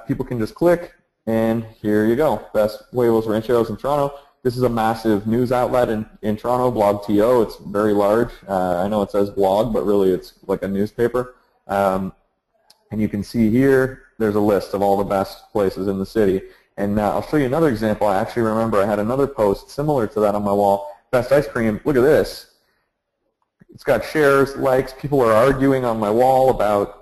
people can just click, and here you go. Best huevos rancheros in Toronto. This is a massive news outlet in Toronto, Blog TO. It's very large. I know it says blog, but really it's like a newspaper. And you can see here, there's a list of all the best places in the city. And I'll show you another example. I actually remember I had another post similar to that on my wall. Best ice cream. Look at this. It's got shares, likes. People are arguing on my wall about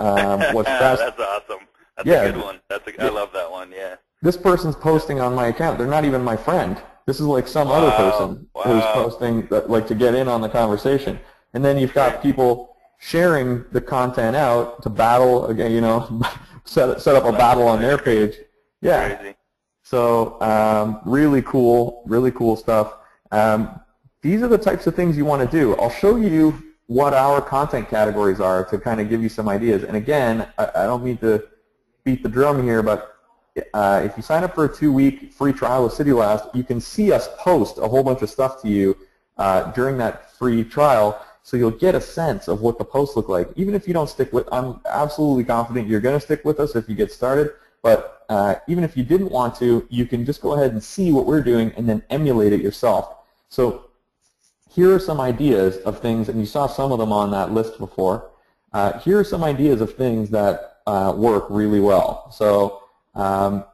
what's best. That's awesome. That's a good one. I love that one. Yeah. This person's posting on my account. They're not even my friend. This is like some other person who's posting like to get in on the conversation. And then you've got people sharing the content out to battle again. You know, set up a battle on their page. Yeah. Crazy. So really cool stuff. These are the types of things you want to do. I'll show you what our content categories are to kind of give you some ideas. And again, I don't mean to beat the drum here, but if you sign up for a 2-week free trial with CityBlast, you can see us post a whole bunch of stuff to you during that free trial, so you'll get a sense of what the posts look like. Even if you don't stick with, I'm absolutely confident you're going to stick with us if you get started, but even if you didn't want to, you can just go ahead and see what we're doing and then emulate it yourself. So here are some ideas of things, and you saw some of them on that list before. Here are some ideas of things that work really well. So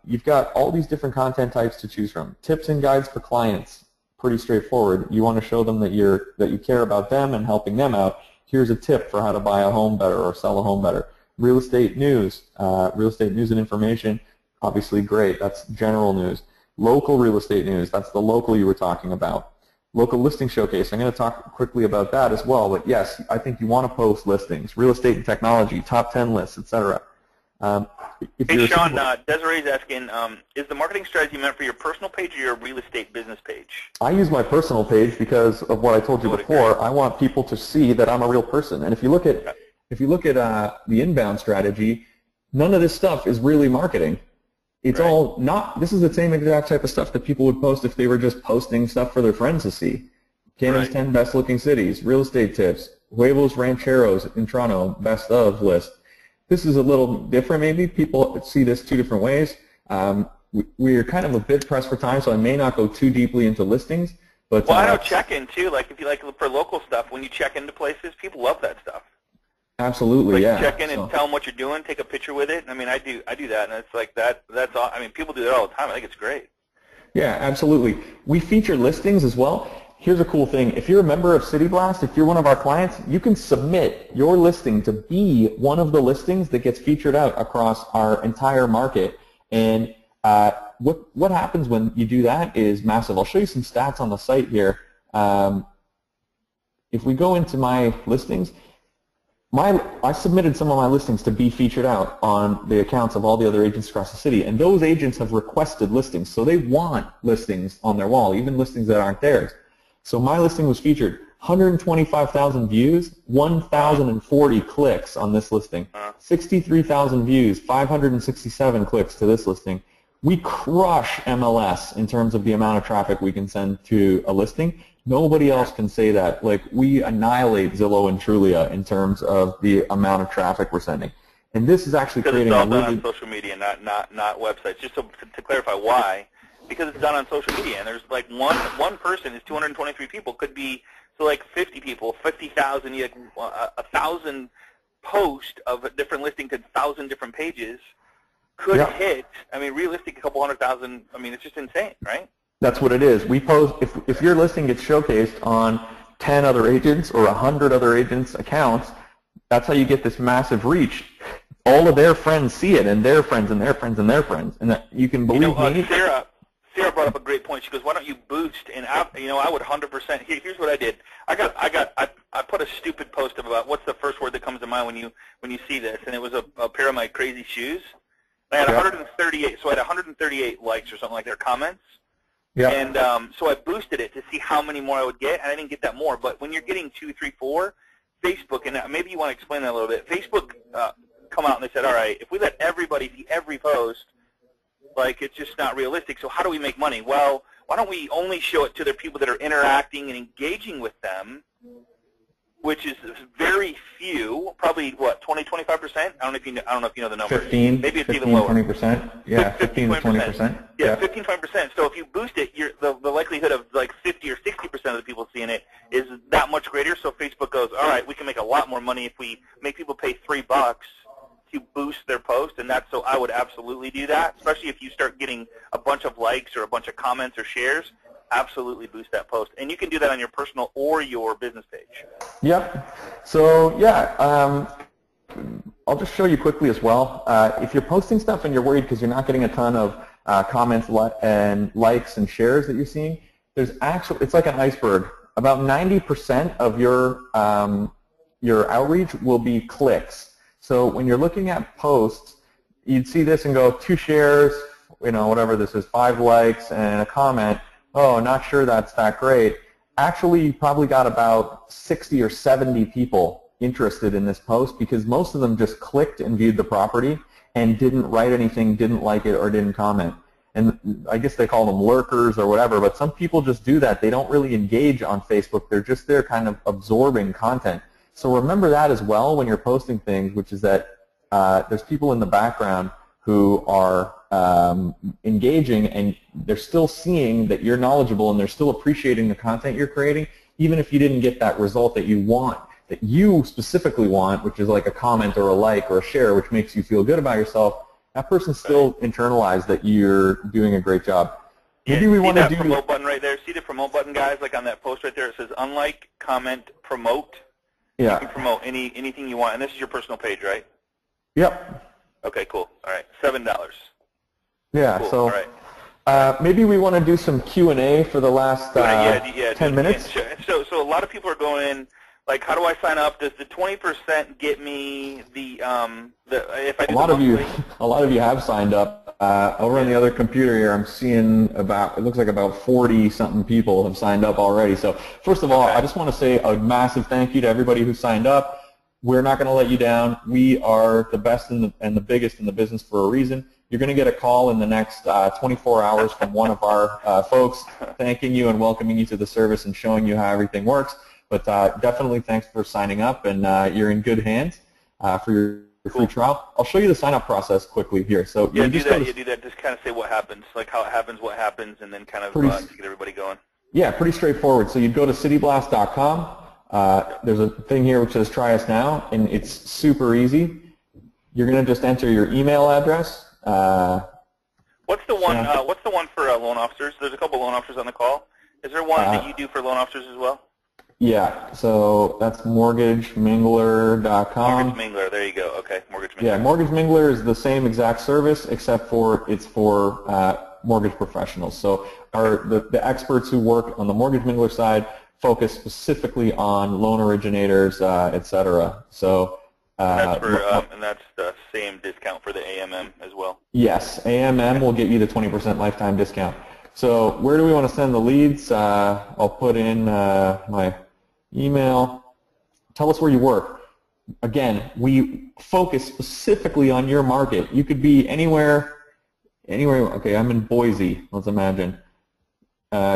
you've got all these different content types to choose from. Tips and guides for clients, pretty straightforward. You want to show them that you care about them and helping them out. Here's a tip for how to buy a home better or sell a home better. Real estate news and information, obviously great. That's general news. Local real estate news, that's the local you were talking about. Local listing showcase, I'm going to talk quickly about that as well, but yes, I think you want to post listings. Real estate and technology, top 10 lists, etc. Hey, Sean, Desiree's asking, is the marketing strategy meant for your personal page or your real estate business page? I use my personal page because of what I told you before. I want people to see that I'm a real person. And if you look at the inbound strategy, none of this stuff is really marketing. It's all not. This is the same exact type of stuff that people would post if they were just posting stuff for their friends to see. Canada's 10 best looking cities, real estate tips, Huevos Rancheros in Toronto, best of list. This is a little different maybe. People see this 2 different ways. We're kind of a bit pressed for time, so I may not go too deeply into listings. But I know check-in too. Like if you like for local stuff, when you check into places, people love that stuff. Absolutely, like yeah. Check in and tell them what you're doing, take a picture with it. I mean, I do that, and it's like that's all. I mean, people do that all the time. I think it's great. Yeah, absolutely. We feature listings as well. Here's a cool thing. If you're a member of CityBlast, if you're one of our clients, you can submit your listing to be one of the listings that gets featured out across our entire market. And what happens when you do that is massive. I'll show you some stats on the site here. If we go into my listings, I submitted some of my listings to be featured out on the accounts of all the other agents across the city, and those agents have requested listings, so they want listings on their wall, even listings that aren't theirs. So my listing was featured, 125,000 views, 1,040 clicks on this listing, 63,000 views, 567 clicks to this listing. We crush MLS in terms of the amount of traffic we can send to a listing. Nobody else can say that. Like, we annihilate Zillow and Trulia in terms of the amount of traffic we're sending. And this is actually creating a really... Because it's all done on social media, not websites. Just to clarify why, because it's done on social media, and there's like one person is 223 people, could be, so like 50 people, 50,000, like 1,000 posts of a different listing to 1,000 different pages could hit, I mean, realistic, a couple 100,000, I mean, it's just insane, right? That's what it is. We post, if your listing gets showcased on 10 other agents or 100 other agents' accounts, that's how you get this massive reach. All of their friends see it, and their friends, and their friends, and their friends. And that, you can believe me. Sarah brought up a great point. She goes, why don't you boost? And I would 100%. Here's what I did. I put a stupid post about what's the first word that comes to mind when you see this, and it was a pair of my crazy shoes. I had 138, so I had 138 likes or something like that, comments. Yeah. And so I boosted it to see how many more I would get, and I didn't get that more. But when you're getting 2, 3, 4, Facebook, and maybe you want to explain that a little bit, Facebook come out and they said, all right, if we let everybody see every post, like, it's just not realistic. So how do we make money? Well, why don't we only show it to the people that are interacting and engaging with them, which is very few, probably what, 20, 25%? I don't know if you know the number. 15, maybe it's 15, even lower. 20%. Yeah, 15 to 20%. Yeah, 15, 20%. So if you boost it, the likelihood of like 50 or 60% of the people seeing it is that much greater. So Facebook goes, all right, we can make a lot more money if we make people pay $3 to boost their post, and that's, so I would absolutely do that, especially if you start getting a bunch of likes or a bunch of comments or shares. absolutely boost that post. And you can do that on your personal or your business page. Yep. So yeah, I'll just show you quickly as well. If you're posting stuff and you're worried because you're not getting a ton of comments and likes and shares that you're seeing, it's like an iceberg. About 90% of your outreach will be clicks. So when you're looking at posts, you'd see this and go 2 shares, whatever this is, 5 likes and a comment. Oh, not sure that's that great. Actually, you probably got about 60 or 70 people interested in this post because most of them just clicked and viewed the property and didn't write anything, didn't like it, or didn't comment. And I guess they call them lurkers or whatever, but some people just do that. They don't really engage on Facebook. They're just there kind of absorbing content. So remember that as well when you're posting things, which is that there's people in the background who are engaging, and they're still seeing that you're knowledgeable, and they're still appreciating the content you're creating, even if you didn't get that result that you want, that you specifically want, which is like a comment or a like or a share, which makes you feel good about yourself. That person still internalized that you're doing a great job. Maybe we want to do that promote button right there. See the promote button, guys? Like on that post right there, it says unlike, comment, promote. Yeah. You can promote anything you want, and this is your personal page, right? Yep. Okay, cool. All right, $7. Yeah. Cool. So all right. maybe we want to do some Q&A for the last 10 minutes. So a lot of people are going in. Like, how do I sign up? Does the 20% get me the if I do a lot of you have signed up. Over on the other computer here, I'm seeing it looks like about 40-something people have signed up already. So first of all, I just want to say a massive thank you to everybody who signed up. We're not going to let you down. We are the best and the biggest in the business for a reason. You're going to get a call in the next 24 hours from one of our folks thanking you and welcoming you to the service and showing you how everything works. But definitely thanks for signing up, and you're in good hands for your free trial. I'll show you the sign-up process quickly here. So yeah, do that. Just kind of say what happens, like how it happens, what happens, and then kind of to get everybody going. Yeah, pretty straightforward. So you'd go to cityblast.com. There's a thing here which says try us now, and it's super easy. You're going to just enter your email address. What's the one for loan officers? There's a couple loan officers on the call. Is there one that you do for loan officers as well? Yeah, so that's mortgagemingler.com. Mortgage Mingler, there you go. Okay, Mortgage Mingler. Yeah, Mortgage Mingler is the same exact service, except for it's for mortgage professionals. So the experts who work on the Mortgage Mingler side focus specifically on loan originators, et cetera. So and that's the same discount for the AMM as well. Yes, AMM will get you the 20% lifetime discount. So where do we want to send the leads? I'll put in my email. Tell us where you work. Again, we focus specifically on your market. You could be anywhere. Okay, I'm in Boise. Let's imagine.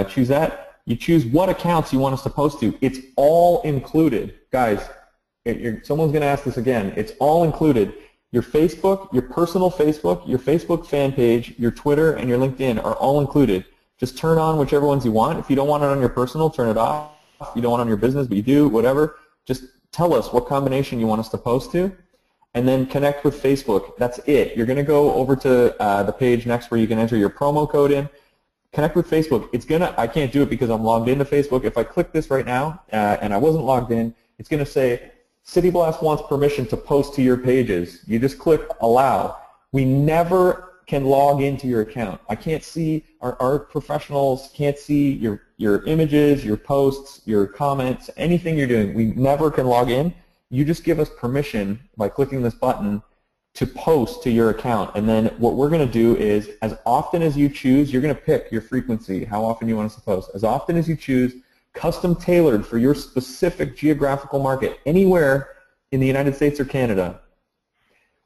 Choose that. You choose what accounts you want us to post to. It's all included. Guys, someone's going to ask this again. It's all included. Your Facebook, your personal Facebook, your Facebook fan page, your Twitter, and your LinkedIn are all included. Just turn on whichever ones you want. If you don't want it on your personal, turn it off. If you don't want it on your business, but you do, whatever, just tell us what combination you want us to post to, and then connect with Facebook. That's it. You're going to go over to the page next where you can enter your promo code in. Connect with Facebook. I can't do it because I'm logged into Facebook. If I click this right now and I wasn't logged in, it's going to say, City Blast wants permission to post to your pages. You just click allow. We never can log into your account. I can't see, our professionals can't see your images, your posts, your comments, anything you're doing. We never can log in. You just give us permission by clicking this button to post to your account. And then what we're going to do is, as often as you choose, you're going to pick your frequency, how often you want us to post. As often as you choose, custom tailored for your specific geographical market, anywhere in the United States or Canada.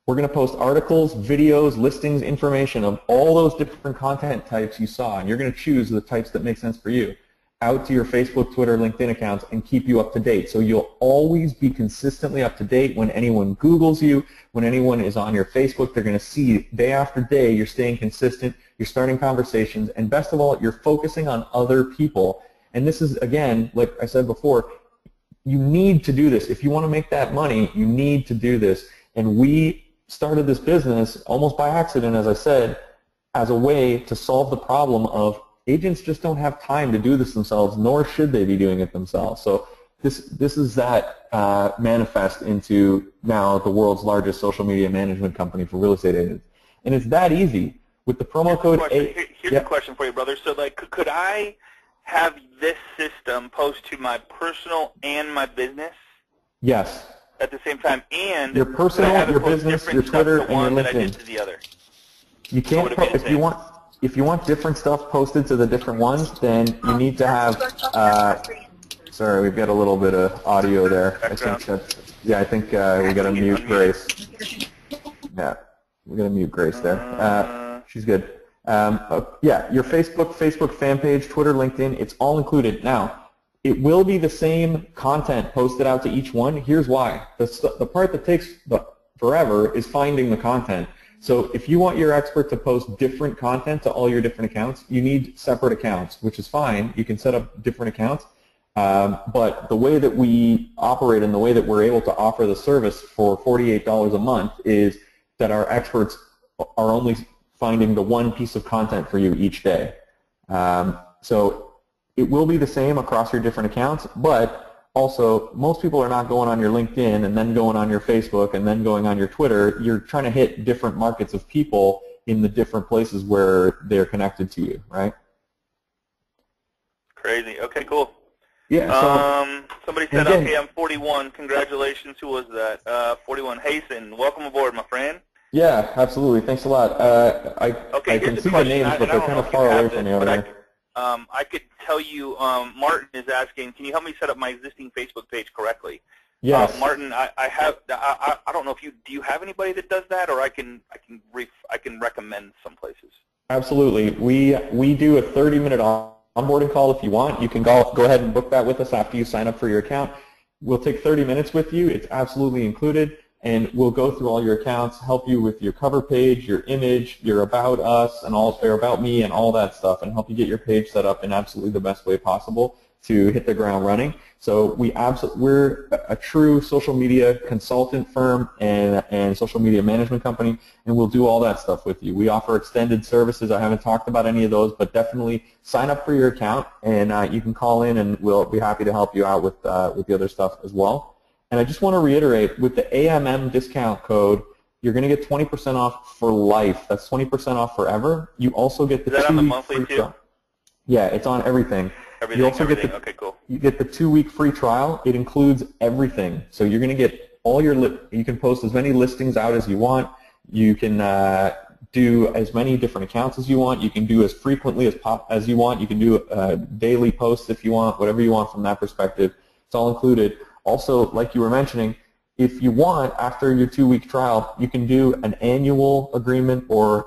We're going to post articles, videos, listings, information of all those different content types you saw, and you're going to choose the types that make sense for you out to your Facebook, Twitter, LinkedIn accounts and keep you up to date. So you'll always be consistently up to date. When anyone Googles you, when anyone is on your Facebook, they're going to see day after day you're staying consistent, you're starting conversations, and best of all, you're focusing on other people. And this is, again, like I said before, you need to do this. If you want to make that money, you need to do this. And we started this business almost by accident, as I said, as a way to solve the problem of agents just don't have time to do this themselves, nor should they be doing it themselves. So this is that manifest into now the world's largest social media management company for real estate agents. And it's that easy. With the promo code Here's a question for you, brother. So, like, could I have this system post to my personal and my business? Yes. At the same time, and your personal, your business, your Twitter, and your LinkedIn. I did to the other. You can't if you want different stuff posted to the different ones, then you need to have. Sorry, we've got a little bit of audio there. I think I think we got to mute Grace. Yeah, we got to mute Grace there. She's good. Yeah, your Facebook fan page, Twitter, LinkedIn, it's all included. Now, it will be the same content posted out to each one. Here's why. The part that takes forever is finding the content. So if you want your expert to post different content to all your different accounts, you need separate accounts, which is fine. You can set up different accounts. But the way that we operate and the way that we're able to offer the service for $48 a month is that our experts are only finding the one piece of content for you each day. So it will be the same across your different accounts, but also most people are not going on your LinkedIn and then going on your Facebook and then going on your Twitter. You're trying to hit different markets of people in the different places where they're connected to you, right? Crazy. Okay, cool. Yeah. So, somebody said, again, okay, I'm 41. Congratulations. Who was that? 41. Hasten. Welcome aboard, my friend. Yeah, absolutely. Thanks a lot. I can see the names, but they're kind of far away from me over there. I could tell you, Martin is asking, can you help me set up my existing Facebook page correctly? Yes. Martin, I don't know if do you have anybody that does that, or I can recommend some places. Absolutely. We do a 30-minute onboarding call if you want. You can go ahead and book that with us after you sign up for your account. We'll take 30 minutes with you. It's absolutely included. And we'll go through all your accounts, help you with your cover page, your image, your about us, and your about me, and all that stuff, and help you get your page set up in absolutely the best way possible to hit the ground running. So we're a true social media consultant firm and social media management company, and we'll do all that stuff with you. We offer extended services. I haven't talked about any of those, but definitely sign up for your account, and you can call in, and we'll be happy to help you out with the other stuff as well. And I just want to reiterate, with the AMM discount code, you're going to get 20% off for life. That's 20% off forever. You also get the 2-week free trial. Yeah, it's on everything. You also get the, okay, cool. You get the 2-week free trial. It includes everything. So you're going to get all your, you can post as many listings out as you want. You can do as many different accounts as you want. You can do as frequently as you want. You can do daily posts if you want, whatever you want from that perspective. It's all included. Also, like you were mentioning, if you want, after your 2-week trial, you can do an annual agreement or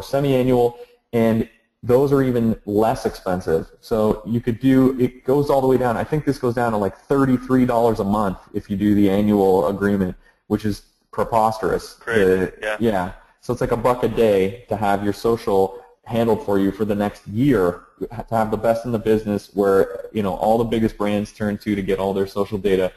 semi-annual, and those are even less expensive. So you could do, it goes all the way down. I think this goes down to like $33 a month if you do the annual agreement, which is preposterous. Crazy, yeah. So it's like $1 a day to have your social handled for you for the next year, to have the best in the business where, you know, all the biggest brands turn to get all their social data.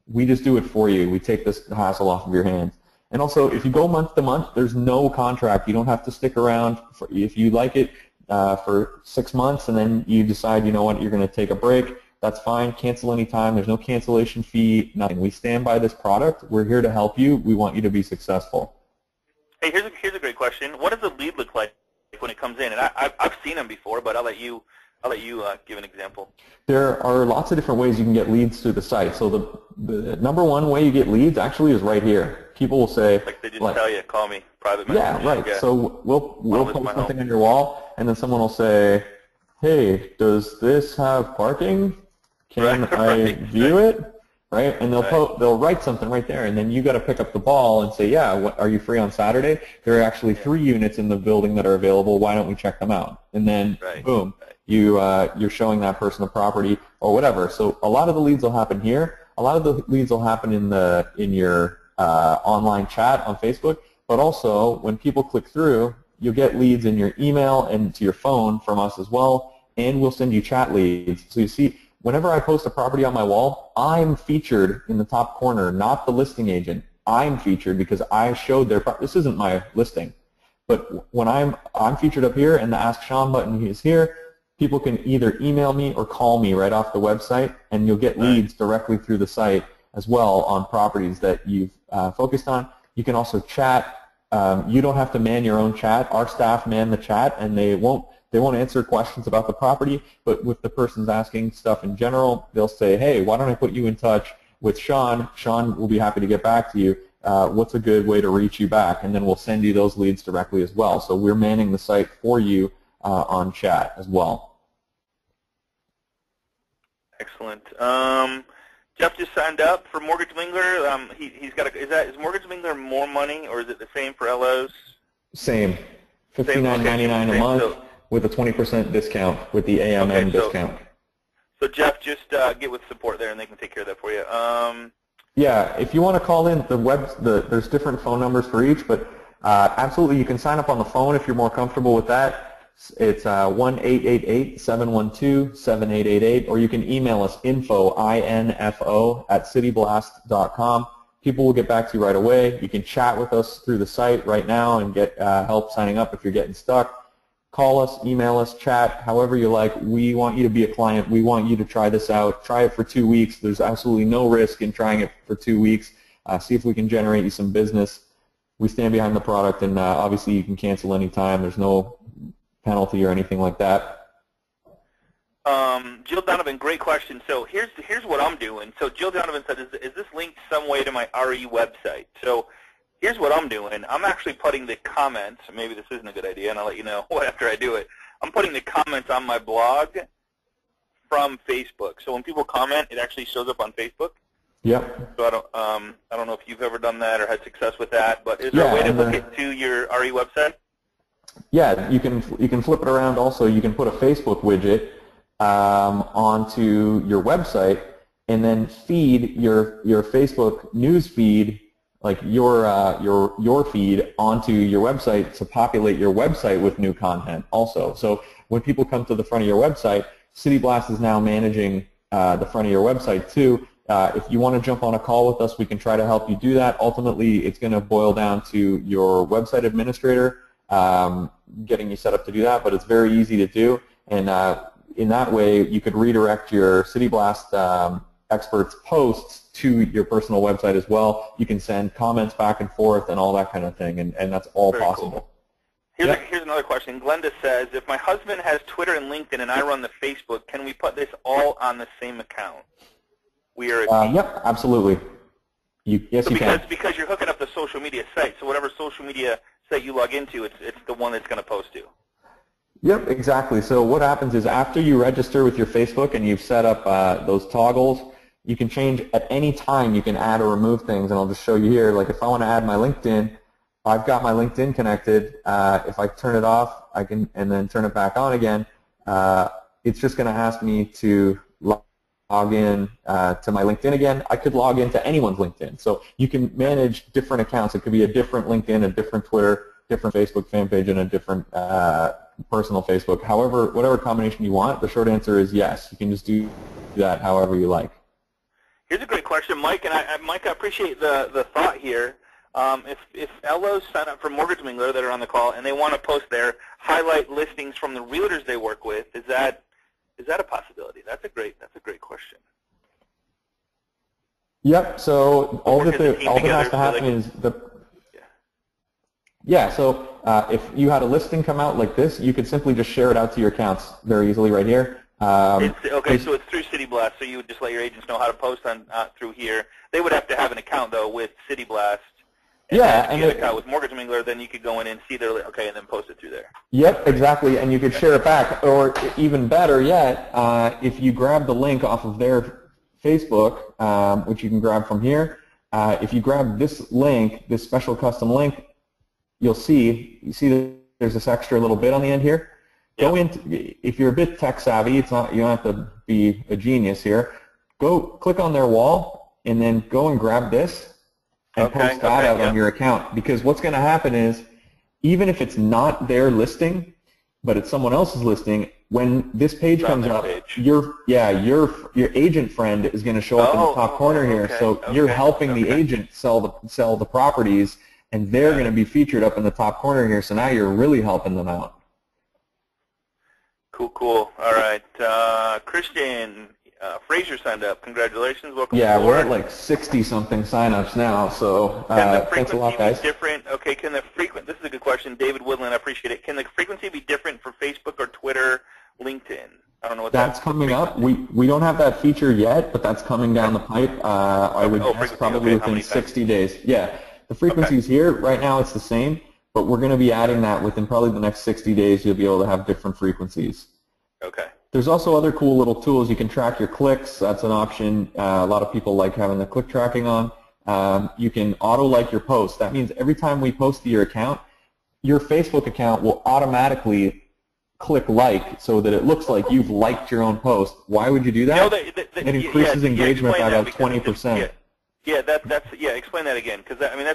We just do it for you. We take this hassle off of your hands. And also, if you go month to month, there's no contract. You don't have to stick around. If you like it for 6 months and then you decide, you know what, you're going to take a break, that's fine. Cancel anytime. There's no cancellation fee, nothing. We stand by this product. We're here to help you. We want you to be successful. Hey, here's a great question. What does a lead look like when it comes in? And I've seen them before, but I'll let you give an example. There are lots of different ways you can get leads through the site. So the number one way you get leads actually is right here. People will say, like they just tell you, call me, private message. Yeah, right. Yeah. So we'll post something on your wall, and then someone will say, hey, does this have parking? Can I view it? Right, and they'll write something right there, and then you got to pick up the ball and say, yeah, are you free on Saturday? There are actually 3 units in the building that are available. Why don't we check them out? And then boom, you're showing that person the property or whatever. So a lot of the leads will happen here. A lot of the leads will happen in your online chat on Facebook. But also when people click through, you'll get leads in your email and to your phone from us as well, and we'll send you chat leads. So you see, whenever I post a property on my wall, I'm featured in the top corner, not the listing agent. I'm featured because I showed this isn't my listing. But when I'm featured up here and the Ask Sean button is here, people can either email me or call me right off the website, and you'll get leads directly through the site as well on properties that you've focused on. You can also chat. You don't have to man your own chat. Our staff man the chat, and they won't answer questions about the property, but if the person's asking stuff in general, they'll say, hey, why don't I put you in touch with Sean? Sean will be happy to get back to you. What's a good way to reach you back? And then we'll send you those leads directly as well. So we're manning the site for you on chat as well. Excellent. Jeff just signed up for Mortgage Mingler. He's got is Mortgage Mingler more money, or is it the same for LOs? Same. $59.99 a month with a 20% discount with the AMM discount. So Jeff, just get with support there, and they can take care of that for you. Yeah, if you want to call in, there's different phone numbers for each, but absolutely you can sign up on the phone if you're more comfortable with that. It's 1-888-712-7888, or you can email us info@cityblast.com. People will get back to you right away. You can chat with us through the site right now and get help signing up if you're getting stuck. Call us, email us, chat, however you like. We want you to be a client. We want you to try this out. Try it for 2 weeks. There's absolutely no risk in trying it for 2 weeks. See if we can generate you some business. We stand behind the product, and obviously you can cancel anytime. There's no penalty or anything like that. Jill Donovan, great question. So here's what I'm doing. So Jill Donovan said, is this linked some way to my RE website? So here's what I'm doing. I'm actually putting the comments, maybe this isn't a good idea, and I'll let you know after I do it. I'm putting the comments on my blog from Facebook. So when people comment, it actually shows up on Facebook. Yep. So I don't know if you've ever done that or had success with that, but is there a way to hook it to your RE website? Yeah, you can flip it around also. You can put a Facebook widget onto your website and then feed your Facebook news feed, like your feed, onto your website to populate your website with new content also. So when people come to the front of your website, City Blast is now managing the front of your website too. If you want to jump on a call with us, we can try to help you do that. Ultimately, it's going to boil down to your website administrator getting you set up to do that, but it's very easy to do. And in that way, you could redirect your City Blast experts' posts to your personal website as well. You can send comments back and forth and all that kind of thing, and that's all very possible. Cool. Here's another question. Glenda says, if my husband has Twitter and LinkedIn and I run the Facebook, can we put this all on the same account? We are yep, absolutely. Yes, you can. Because you're hooking up the social media site, so whatever social media site you log into, it's the one that's going to post to. Yep, exactly. So what happens is after you register with your Facebook and you've set up those toggles, you can change at any time. You can add or remove things, and I'll just show you here. Like if I want to add my LinkedIn, I've got my LinkedIn connected. If I turn it off, I can, and then turn it back on again. It's just going to ask me to log in to my LinkedIn again. I could log into anyone's LinkedIn. So you can manage different accounts. It could be a different LinkedIn, a different Twitter, different Facebook fan page, and a different personal Facebook. However, whatever combination you want, the short answer is yes. You can just do that however you like. Here's a great question, Mike, and Mike, I appreciate the thought here. If LOs sign up for Mortgage Mingler that are on the call and they want to post their highlight listings from the realtors they work with, is that a possibility? That's a great question. Yep. So all that has to happen is so if you had a listing come out like this, you could simply just share it out to your accounts very easily right here. So it's through City Blast, so you would just let your agents know how to post on through here. They would have to have an account, though, with City Blast. And if you had an account with Mortgage Mingler, then you could go in and see their, and then post it through there. Yep, exactly, and you could share it back. Or even better yet, if you grab the link off of their Facebook, which you can grab from here, if you grab this link, this special custom link, you see that there's this extra little bit on the end here. Yep. Go into, if you're a bit tech savvy, you don't have to be a genius here. Go click on their wall and then go and grab this and post that out on your account. Because what's going to happen is, even if it's not their listing, but it's someone else's listing, when this page comes up, your agent friend is going to show up in the top corner here. So you're helping the agent sell the properties. and they're going to be featured up in the top corner here, so now you're really helping them out. Cool, cool. All right. Christian Fraser signed up. Congratulations. Welcome Yeah, aboard. we're at like 60-something signups now, so thanks a lot, guys. Different? Okay, can the this is a good question. David Woodland, I appreciate it. Can the frequency be different for Facebook or Twitter, LinkedIn? I don't know what that's coming up. We don't have that feature yet, but that's coming down the pipe. I would guess probably within 60 days. Yeah, the frequency's here. Right now it's the same, but we're going to be adding that within probably the next 60 days. You'll be able to have different frequencies. Okay. There's also other cool little tools. You can track your clicks. That's an option. A lot of people like having the click tracking on. You can auto-like your posts. That means every time we post to your account, your Facebook account will automatically click like so that it looks like you've liked your own post. Why would you do that? It increases engagement by about 20%. Explain that again, because I mean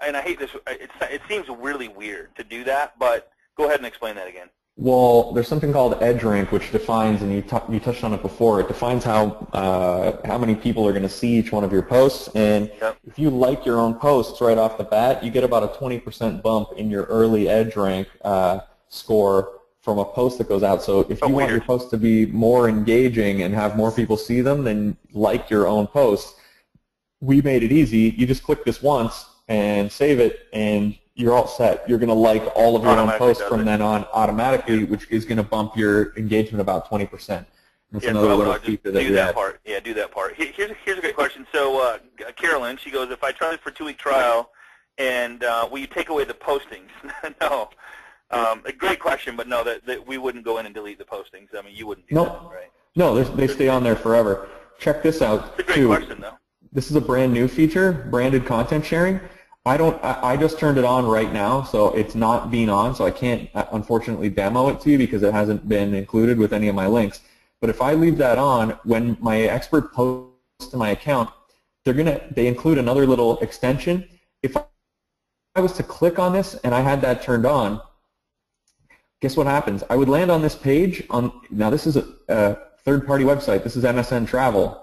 and I hate this. It seems really weird to do that, but go ahead and explain that again. Well, there's something called EdgeRank, which defines, and you touched on it before, it defines how many people are going to see each one of your posts, and if you like your own posts right off the bat, you get about a 20% bump in your early EdgeRank score from a post that goes out. So if you want your post to be more engaging and have more people see them than like your own posts, we made it easy. You just click this once and save it, and you're all set. You're going to like all of your own posts from then on automatically, which is going to bump your engagement about 20%. That's another little feature that we add. Do that part. Here's a great question. So Carolyn, she goes, if I try it for a 2-week trial, and will you take away the postings? No. A great question, but no, that we wouldn't go in and delete the postings. I mean, you wouldn't do that, right? No, they stay on there forever. Check this out. It's a great question, though. This is a brand new feature, branded content sharing. I just turned it on right now, so it's not being on, so I can't unfortunately demo it to you because it hasn't been included with any of my links. But if I leave that on, when my expert posts to my account, they include another little extension. If I was to click on this and I had that turned on, guess what happens? I would land on this page. Now this is a third-party website. This is MSN Travel.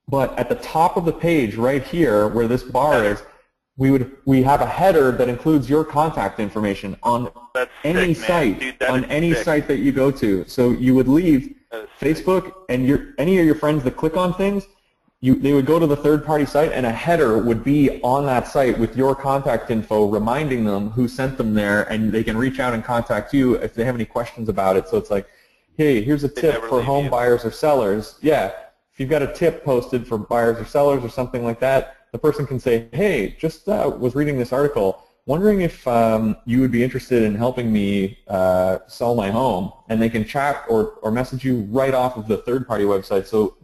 But at the top of the page right here where this bar is, we have a header that includes your contact information on any site, site that you go to. So you would leave Facebook and any of your friends that click on things, they would go to the third-party site, and a header would be on that site with your contact info reminding them who sent them there, and they can reach out and contact you if they have any questions about it. So it's like, hey, here's a tip for home buyers or sellers. Yeah, if you've got a tip posted for buyers or sellers or something like that, the person can say, hey, just was reading this article, wondering if you would be interested in helping me sell my home, and they can chat or message you right off of the third-party website, so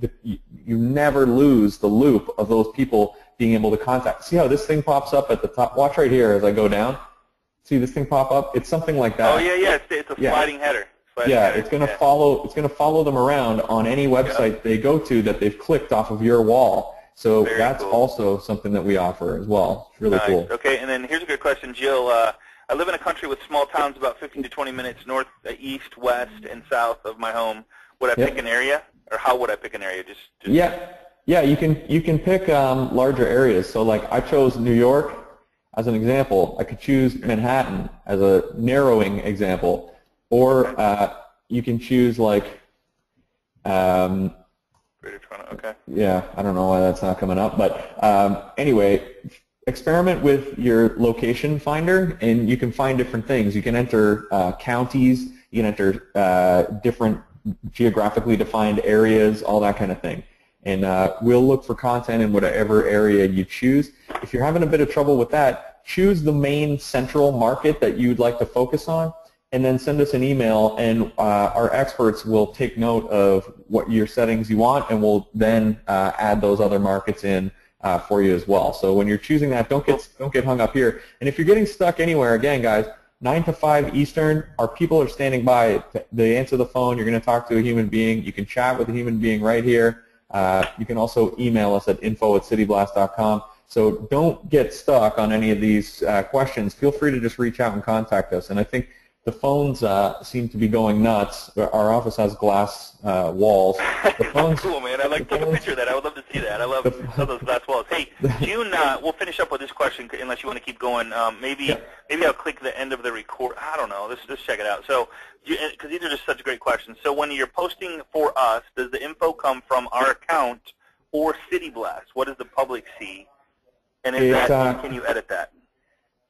you never lose the loop of those people being able to contact. See how this thing pops up at the top? Watch right here as I go down. See this thing pop up? It's something like that. Oh yeah, it's a sliding header. It's going to follow. It's going to follow them around on any website they go to that they've clicked off of your wall. So that's also something that we offer as well. It's really cool. Okay, and then here's a good question, Jill. I live in a country with small towns about 15 to 20 minutes north, east, west, and south of my home. Would I pick an area, or how would I pick an area? Just Yeah. You can pick larger areas. So like I chose New York as an example. I could choose Manhattan as a narrowing example, or you can choose like. Greater Toronto, okay. Yeah, I don't know why that's not coming up, but anyway, experiment with your location finder, and you can find different things. You can enter counties, you can enter different geographically defined areas, all that kind of thing. And we'll look for content in whatever area you choose. If you're having a bit of trouble with that, choose the main central market that you'd like to focus on, and then send us an email, and our experts will take note of what your settings you want, and we'll then add those other markets in for you as well. So when you're choosing that, don't get hung up here. And if you're getting stuck anywhere, again, guys, 9 to 5 Eastern, our people are standing by. They answer the phone. You're going to talk to a human being. You can chat with a human being right here. You can also email us at info@cityblast.com. So don't get stuck on any of these questions. Feel free to just reach out and contact us. And I think The phones seem to be going nuts. Our office has glass walls. The phones, cool, man. I'd like to take a picture of that. I would love to see that. I love those glass walls. Hey, June, we'll finish up with this question unless you want to keep going. Maybe I'll click the end of the record. I don't know. Let's check it out. So, because these are just such great questions. So when you're posting for us, does the info come from our account or City Blast? What does the public see? And can you edit that?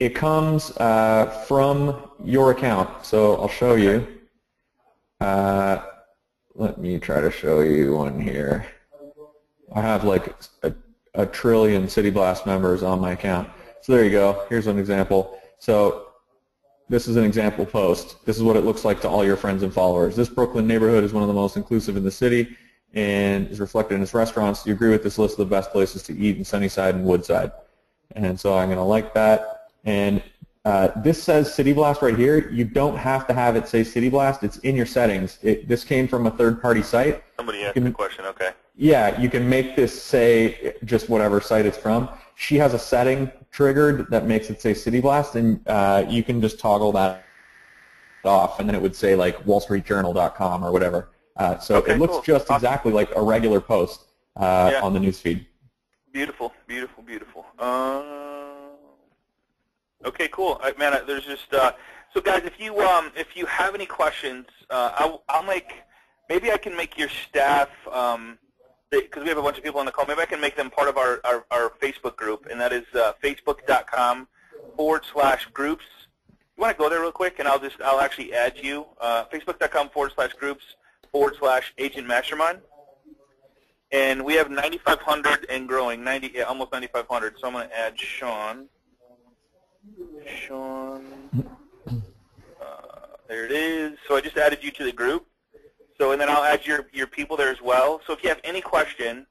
It comes from your account, so I'll show you. Let me try to show you one here. I have like a trillion City Blast members on my account. So there you go. Here's an example. So this is an example post. This is what it looks like to all your friends and followers. This Brooklyn neighborhood is one of the most inclusive in the city and is reflected in its restaurants. Do you agree with this list of the best places to eat in Sunnyside and Woodside? And so I'm going to like that. And this says City Blast right here. You don't have to have it say City Blast. It's in your settings. This came from a third-party site. Somebody asked the question, okay. Yeah, you can make this say just whatever site it's from. She has a setting triggered that makes it say City Blast, and you can just toggle that off, and then it would say like wallstreetjournal.com or whatever. So okay, it looks cool. just exactly like a regular post on the newsfeed. Beautiful, beautiful, beautiful. Okay, cool. Man, there's just so guys, if you have any questions, I'll maybe I can make your staff because we have a bunch of people on the call. Maybe I can make them part of our Facebook group, and that is facebook.com/groups. You want to go there real quick, and I'll actually add you. Facebook.com/groups/Agent Mastermind. And we have 9,500 and growing, almost 9,500. So I'm going to add Sean. There it is. So I just added you to the group. So and then I'll add your people there as well. So if you have any question,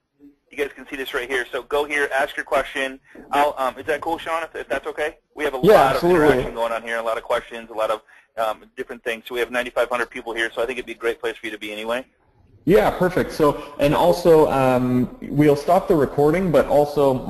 you guys can see this right here. So go here, ask your question. Is that cool, Sean? If that's okay. We have a lot of interaction going on here, a lot of questions, a lot of different things. So we have 9,500 people here. So I think it'd be a great place for you to be anyway. Yeah, perfect. So, and also, we'll stop the recording, but also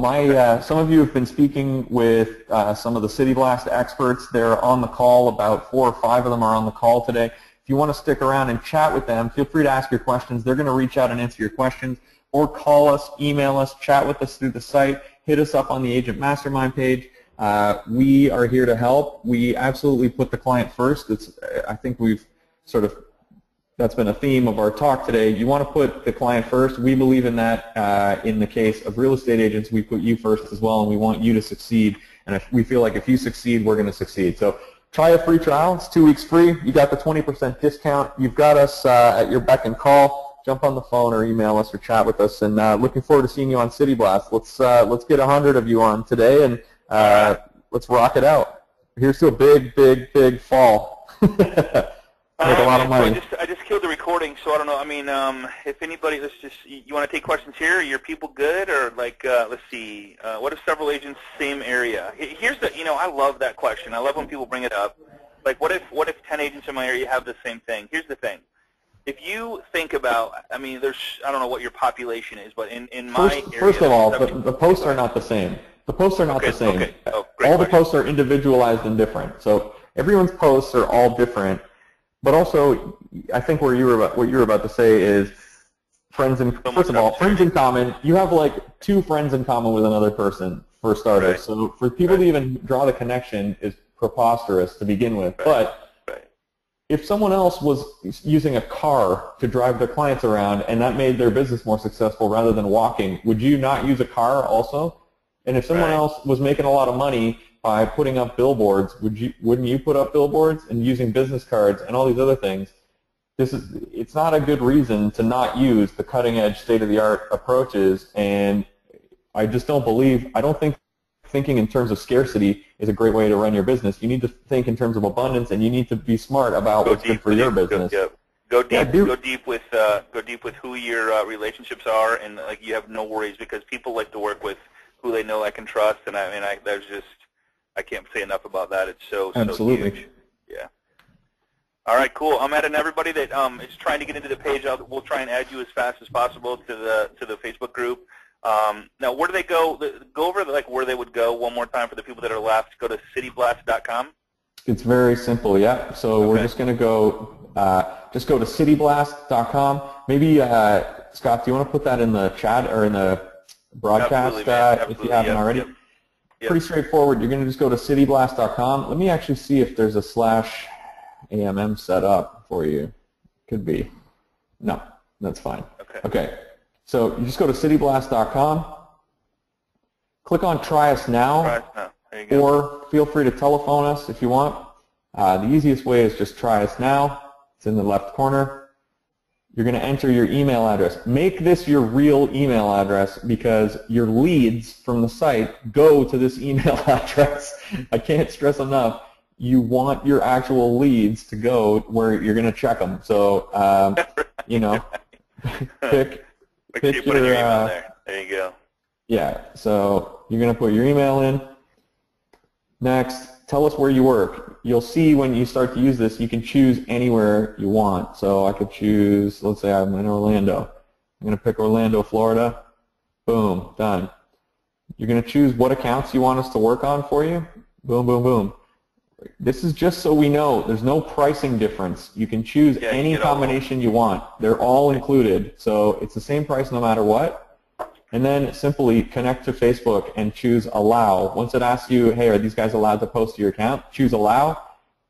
some of you have been speaking with some of the City Blast experts. They're on the call. About 4 or 5 of them are on the call today. If you want to stick around and chat with them, feel free to ask your questions. They're going to reach out and answer your questions, or call us, email us, chat with us through the site, hit us up on the Agent Mastermind page. We are here to help. We absolutely put the client first. I think we've sort of that's been a theme of our talk today. You want to put the client first. We believe in that. In the case of real estate agents, we put you first as well, and we want you to succeed. And we feel like if you succeed, we're going to succeed. So try a free trial. It's 2 weeks free. You got the 20% discount. You've got us at your beck and call. Jump on the phone or email us or chat with us. And looking forward to seeing you on City Blast. Let's get 100 of you on today, and let's rock it out. Here's to a big, big, big fall. Make a lot of money. So I just killed the recording, so I don't know. I mean, if anybody, you want to take questions here? Are your people good, or like, let's see, what if several agents same area? Here's the, I love that question. I love when people bring it up. Like, what if 10 agents in my area have the same thing? Here's the thing. If you think about, I mean, I don't know what your population is, but in my area. First of all, the posts are not the same. The posts are not the same. Okay. Oh, all the posts are individualized and different. So everyone's posts are all different. But also, I think what you were about to say is friends in common. You have like 2 friends in common with another person for starters. Right. So for people to even draw the connection is preposterous to begin with. Right. But if someone else was using a car to drive their clients around and that made their business more successful rather than walking, would you not use a car also? And if someone else was making a lot of money by putting up billboards, wouldn't you put up billboards and using business cards and all these other things? It's not a good reason to not use the cutting-edge, state-of-the-art approaches, and I don't think thinking in terms of scarcity is a great way to run your business. You need to think in terms of abundance, and you need to be smart about what's good for your business. Go deep with who your relationships are, and like you have no worries because people like to work with who they know, like, and trust, and I can't say enough about that. It's so huge. Yeah. All right, cool. I'm adding everybody that is trying to get into the page. We'll try and add you as fast as possible to the Facebook group. Now, where do they go? Go over like where they would go one more time for the people that are left. Go to cityblast.com. It's very simple, yeah. So we're just going to go, just go to cityblast.com. Maybe, Scott, do you want to put that in the chat or in the broadcast if you haven't already? Yep. Pretty straightforward. You're going to just go to cityblast.com. Let me actually see if there's a /AMM set up for you. Could be. No, that's fine. Okay. So you just go to cityblast.com. Click on Try Us Now. Try Us Now. There you go. Or feel free to telephone us if you want. The easiest way is just Try Us Now. It's in the left corner. You're going to enter your email address. Make this your real email address because your leads from the site go to this email address. I can't stress enough. You want your actual leads to go where you're going to check them. So, you know, pick your email there. There you go. Yeah, so you're going to put your email in. Next, tell us where you work. You'll see when you start to use this, you can choose anywhere you want. So I could choose, let's say I'm in Orlando. I'm going to pick Orlando, Florida. Boom, done. You're going to choose what accounts you want us to work on for you. Boom, boom, boom. This is just so we know there's no pricing difference. You can choose any combination you want. They're all included. So it's the same price no matter what. And then simply connect to Facebook and choose Allow. Once it asks you, hey, are these guys allowed to post to your account? Choose Allow,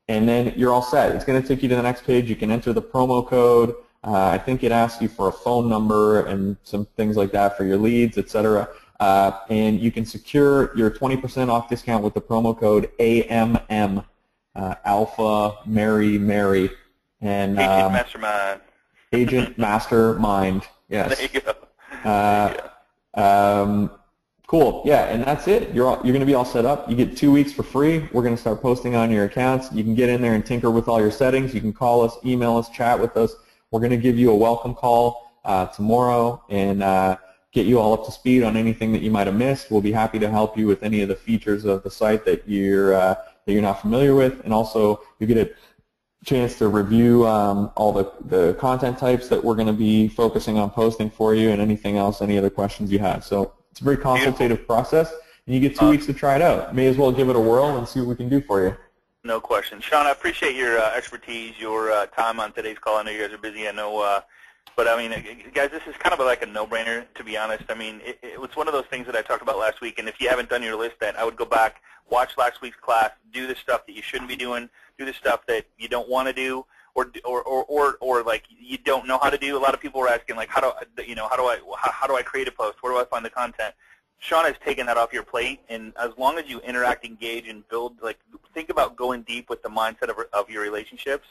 and then you're all set. It's going to take you to the next page. You can enter the promo code. I think it asks you for a phone number and some things like that for your leads, etc. And you can secure your 20% off discount with the promo code AMM, Alpha Mary Mary, and Agent Mastermind. Agent Mastermind. Yes. There you go. Cool. Yeah, and that's it. You're going to be all set up. You get 2 weeks for free. We're going to start posting on your accounts. You can get in there and tinker with all your settings. You can call us, email us, chat with us. We're going to give you a welcome call tomorrow and get you all up to speed on anything that you might have missed. We'll be happy to help you with any of the features of the site that you're not familiar with, and also you get a chance to review all the content types that we're going to be focusing on posting for you, and anything else, any other questions you have. So it's a very consultative process, and you get 2 weeks to try it out. May as well give it a whirl and see what we can do for you. No question. Sean, I appreciate your expertise, your time on today's call. I know you guys are busy. I know, but I mean, guys, this is kind of like a no-brainer, to be honest. I mean, it was one of those things that I talked about last week, and if you haven't done your list yet, I would go back, watch last week's class, do the stuff that you shouldn't be doing, do the stuff that you don't want to do, or like you don't know how to do. A lot of people were asking, like, how do I create a post? Where do I find the content? Sean has taken that off your plate, and as long as you interact, engage, and build, like, think about going deep with the mindset of your relationships,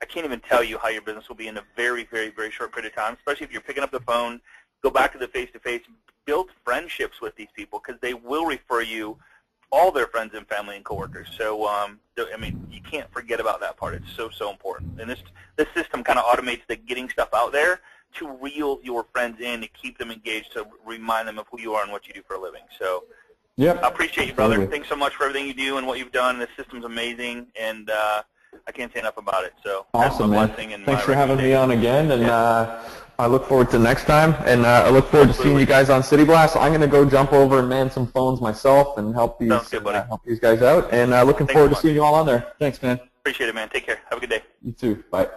I can't even tell you how your business will be in a very, very, very short period of time, especially if you're picking up the phone, go back to the face-to-face, build friendships with these people, because they will refer you all their friends and family and coworkers. So, I mean, you can't forget about that part. It's so, so important. And this system kind of automates the getting stuff out there to reel your friends in, to keep them engaged, to remind them of who you are and what you do for a living. So, yep. I appreciate you, brother. Thanks so much for everything you do and what you've done. This system's amazing, and I can't say enough about it. So awesome, man. Thanks for having me on again, and I look forward to next time, and I look forward to seeing you guys on City Blast. I'm going to go jump over and man some phones myself and help these guys out, and looking forward to seeing you all on there. Thanks, man. Appreciate it, man. Take care. Have a good day. You too. Bye.